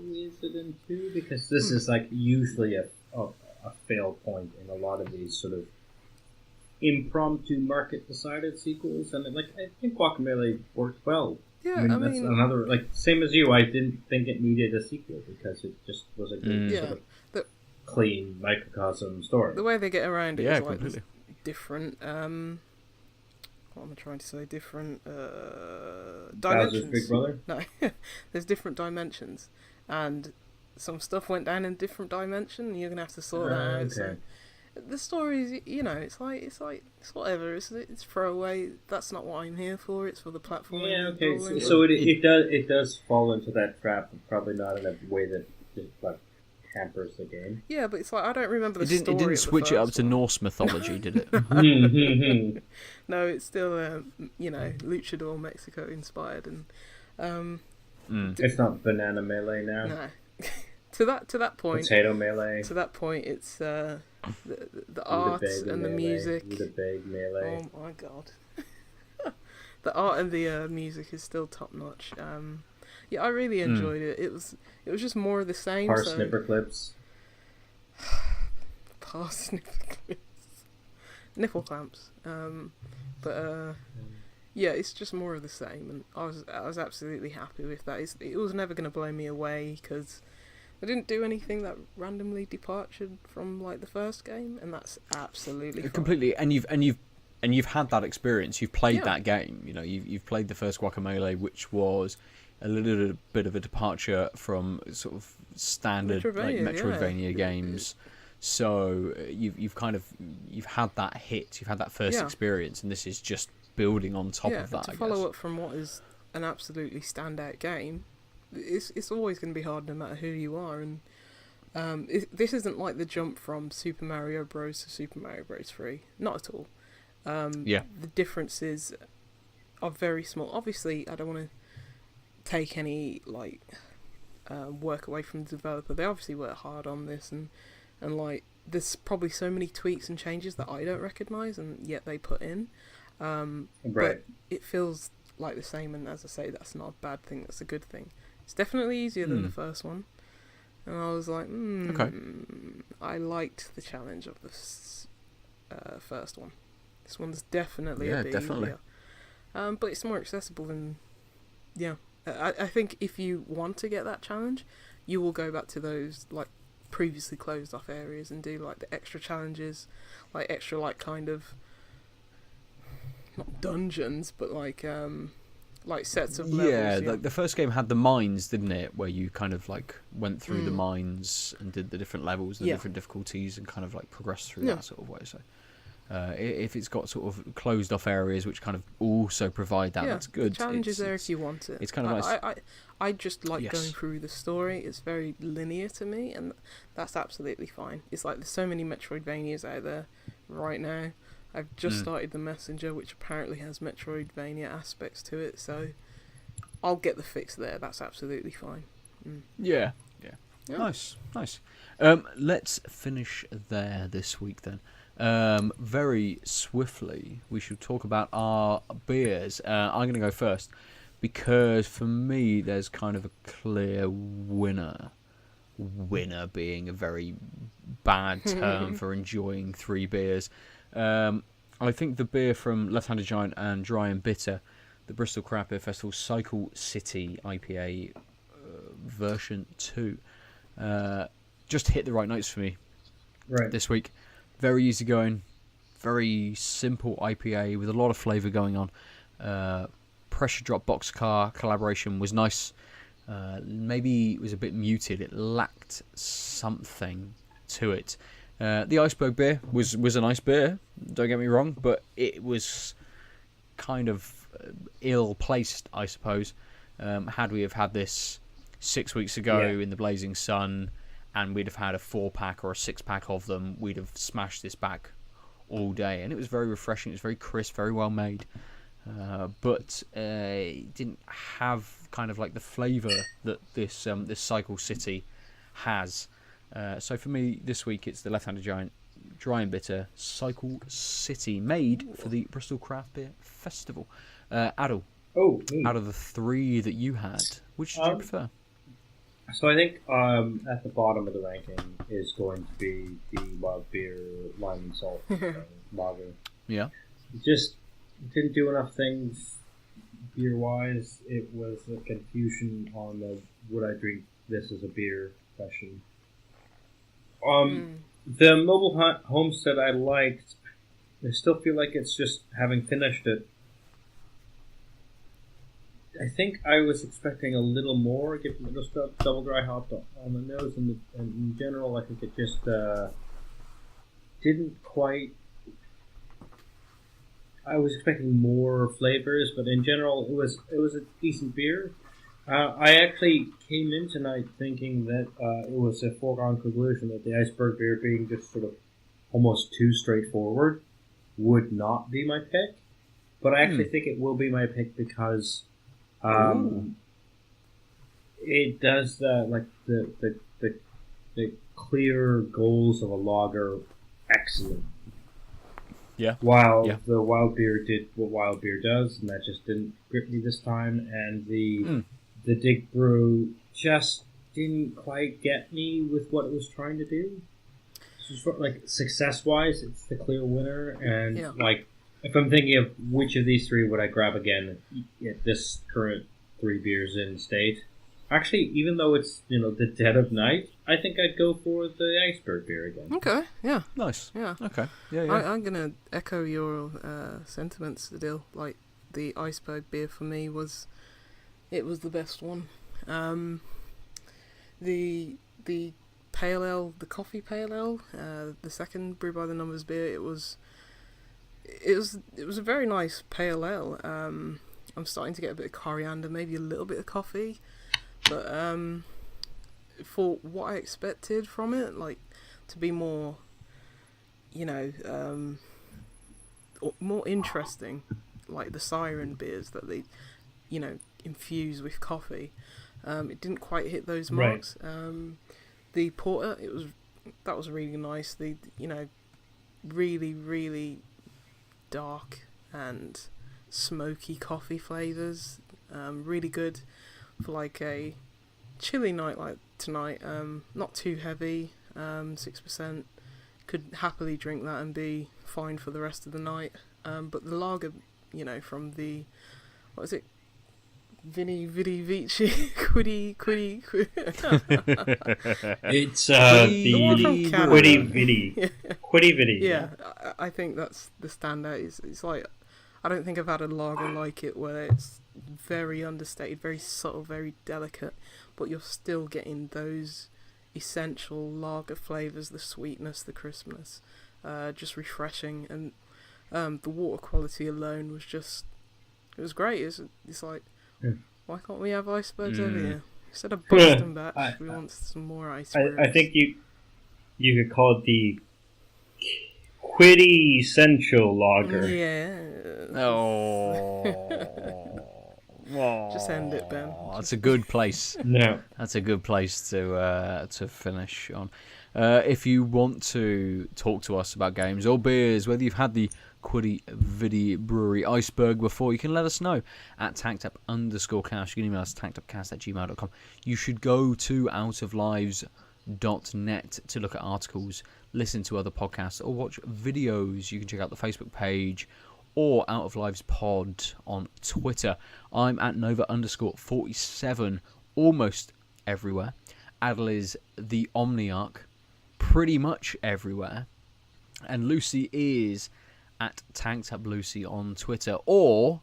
is it in 2? Because this is like usually a fail point in a lot of these sort of impromptu market decided sequels, and like I think Guacamelee worked well. Yeah, I mean, that's another, like, same as you, I didn't think it needed a sequel because it just was a good sort of clean microcosm story. The way they get around it is like completely different, what am I trying to say? Different dimensions. Bowser's Big Brother? No, there's different dimensions, and some stuff went down in a different dimension, and you're going to have to sort that out. Okay. So the story is, you know, it's whatever. It's throwaway. That's not what I'm here for. It's for the platform. Yeah, okay. So it does fall into that trap, but probably not in a way that like hampers the game. Yeah, but it's like I don't remember the story. It didn't switch it up to Norse mythology, did it? No, it's still you know, Luchador Mexico inspired, and it's not Banana Melee now. No. to that point. Potato Melee. To that point, it's the art and the music. Melee. Oh my god. The art and the music is still top notch. Yeah, I really enjoyed it. It was just more of the same. Snipper clips. Snipper clips. Nipple clamps. Yeah, it's just more of the same, and I was absolutely happy with that. It was never going to blow me away because I didn't do anything that randomly departed from like the first game, and that's absolutely fine. Completely. And you've had that experience. You've played that game. You know, you've played the first Guacamelee, which was a little bit of a departure from sort of standard Metroidvania games. So you've had that hit. You've had that first experience, and this is just building on top of that. To follow up from what is an absolutely standout game, it's always going to be hard no matter who you are, and this isn't like the jump from Super Mario Bros. To Super Mario Bros. 3. Not at all. The differences are very small. Obviously, I don't want to take any like work away from the developer. They obviously worked hard on this, and like there's probably so many tweaks and changes that I don't recognise, and yet they put in. But it feels like the same, and as I say, that's not a bad thing, that's a good thing. It's definitely easier than the first one, and I was like, I liked the challenge of the first one. This one's definitely a bit easier. But it's more accessible than, I think if you want to get that challenge, you will go back to those like previously closed off areas and do like the extra challenges, like extra like kind of not dungeons, but like like sets of levels. Yeah, the first game had the mines, didn't it? Where you kind of like went through the mines and did the different levels, the different difficulties, and kind of like progressed through that sort of way. So, if it's got sort of closed off areas which kind of also provide that, that's good. The challenge is there if you want it. It's kind of nice. I just like going through the story. It's very linear to me, and that's absolutely fine. It's like there's so many Metroidvanias out there right now. I've just started The Messenger, which apparently has Metroidvania aspects to it, so I'll get the fix there. That's absolutely fine. Yeah. Nice. Let's finish there this week then. Very swiftly, we should talk about our beers. I'm going to go first because for me, there's kind of a clear winner. Winner being a very bad term for enjoying 3 beers. I think the beer from Left-Handed Giant and Dry and Bitter, the Bristol Craft Beer Festival Cycle City IPA version 2, just hit the right notes for me this week. Very easygoing, very simple IPA with a lot of flavour going on. Pressure Drop Boxcar collaboration was nice. Maybe it was a bit muted. It lacked something to it. The Iceberg beer was a nice beer, don't get me wrong, but it was kind of ill-placed, I suppose. Had we have had this 6 weeks ago in the blazing sun, and we'd have had a 4-pack or a 6-pack of them, we'd have smashed this back all day. And it was very refreshing, it was very crisp, very well made. But it didn't have kind of like the flavour that this Cycle City has. So for me, this week, it's the Left-Handed Giant Dry and Bitter Cycle City, made for the Bristol Craft Beer Festival. Aadil, out of the 3 that you had, which did you prefer? So I think at the bottom of the ranking is going to be the Wild Beer Lime and Salt lager. Yeah. Just didn't do enough things beer-wise. It was a confusion on the would I drink this as a beer question. The Mobile Homestead I liked. I still feel like it's just having finished it. I think I was expecting a little more, given it was double dry hopped on the nose, and in general, I think it just didn't quite. I was expecting more flavors, but in general, it was a decent beer. I actually came in tonight thinking that it was a foregone conclusion that the Iceberg beer, being just sort of almost too straightforward, would not be my pick. But I actually think it will be my pick because it does the clear goals of a lager excellent. Yeah. While the wild beer did what wild beer does, and that just didn't grip me this time, and the Dig Brew just didn't quite get me with what it was trying to do. So, like, success-wise, it's the clear winner, and like, if I'm thinking of which of these 3 would I grab again at this current 3 beers in state, actually, even though it's the dead of night, I think I'd go for the Iceberg beer again. Okay, yeah, nice, yeah, okay, yeah. I'm gonna echo your sentiments, Aadil. Like, the Iceberg beer for me was the best one. The pale ale, the coffee pale ale, the second Brew By the Numbers beer, it was a very nice pale ale. I'm starting to get a bit of coriander, maybe a little bit of coffee, but for what I expected from it, like, to be more, more interesting, like the Siren beers that they, infuse with coffee. It didn't quite hit those marks. Right. The porter, that was really nice. The really, really dark and smoky coffee flavors. Really good for like a chilly night like tonight. Not too heavy. 6%. Could happily drink that and be fine for the rest of the night. But the lager, from the, what is it? Vini Vidi Vici Quidi. It's the Quidi Vidi. Yeah, I think that's the standout. It's like, I don't think I've had a lager like it where it's very understated, very subtle, very delicate, but you're still getting those essential lager flavours, the sweetness, the crispness, just refreshing. And the water quality alone was just, it was great. It's like, why can't we have icebergs over here? Instead of Boston batch, we want some more icebergs. I think you could call it the Quidi Essential Lager. Yeah. Oh. Just end it, Ben. That's a good place. No. That's a good place to finish on. If you want to talk to us about games or beers, whether you've had the Quidi Vidi Brewery Iceberg before, you can let us know at tactup_cast. You can email us tactupcast@gmail.com. You should go to outoflives.net to look at articles, listen to other podcasts, or watch videos. You can check out the Facebook page or Out of Lives Pod on Twitter. I'm at Nova_47 almost everywhere. Aadil is the Omniarch pretty much everywhere. And Lucy is at TankTapLucy on Twitter or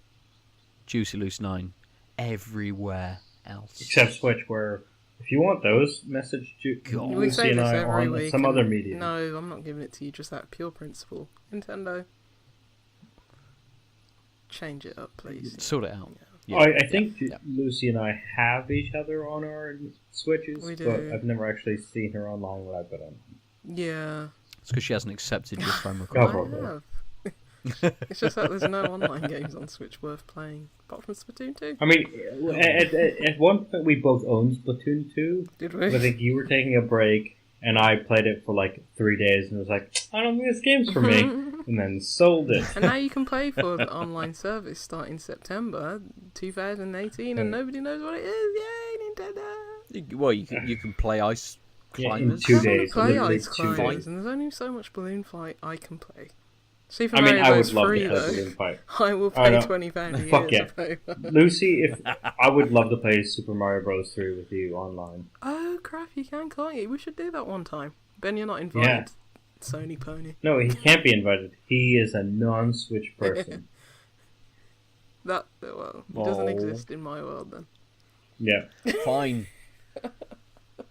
JuicyLuce9 everywhere else. Except Switch, where if you want those, message We Lucy say and this I every on week. some other media. No, I'm not giving it to you just out of pure principle. Nintendo, change it up, please. Sort it out. Yeah. Yeah. I think Lucy and I have each other on our Switches, We but do. I've never actually seen her online when I've been on. Yeah, It's because she hasn't accepted your friend Oh, request. I probably. have. It's just that there's no online games on Switch worth playing, apart from Splatoon 2. I mean, at one point we both owned Splatoon 2. Did I we? think you were taking a break, and I played it for like 3 days, and was like, I don't think this game's for me, and then sold it. And now you can play for the online service starting September 2018, and nobody knows what it is. Yay, Nintendo! Well, you can play Ice Yeah, in Climbers. 2 I wanna days. play literally Ice 2 Climbers, days. and there's only so much balloon fight I can play. Super I mean, Mario I Bros. would love free to play though. Balloon Fight. I will I pay know. £20 a year Fuck to yeah. play. Lucy, if I would love to play Super Mario Bros. 3 with you online. Oh crap! You can't you? We should do that one time. Ben, you're not invited. Yeah. Sony pony. No, he can't be invited. He is a non-Switch person. That it doesn't Oh. exist in my world then. Yeah. Fine.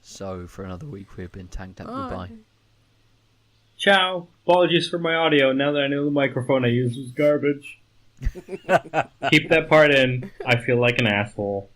So, for another week, we've been tanked up. Bye. Goodbye. Ciao. Apologies for my audio. Now that I know the microphone I used was garbage. Keep that part in. I feel like an asshole.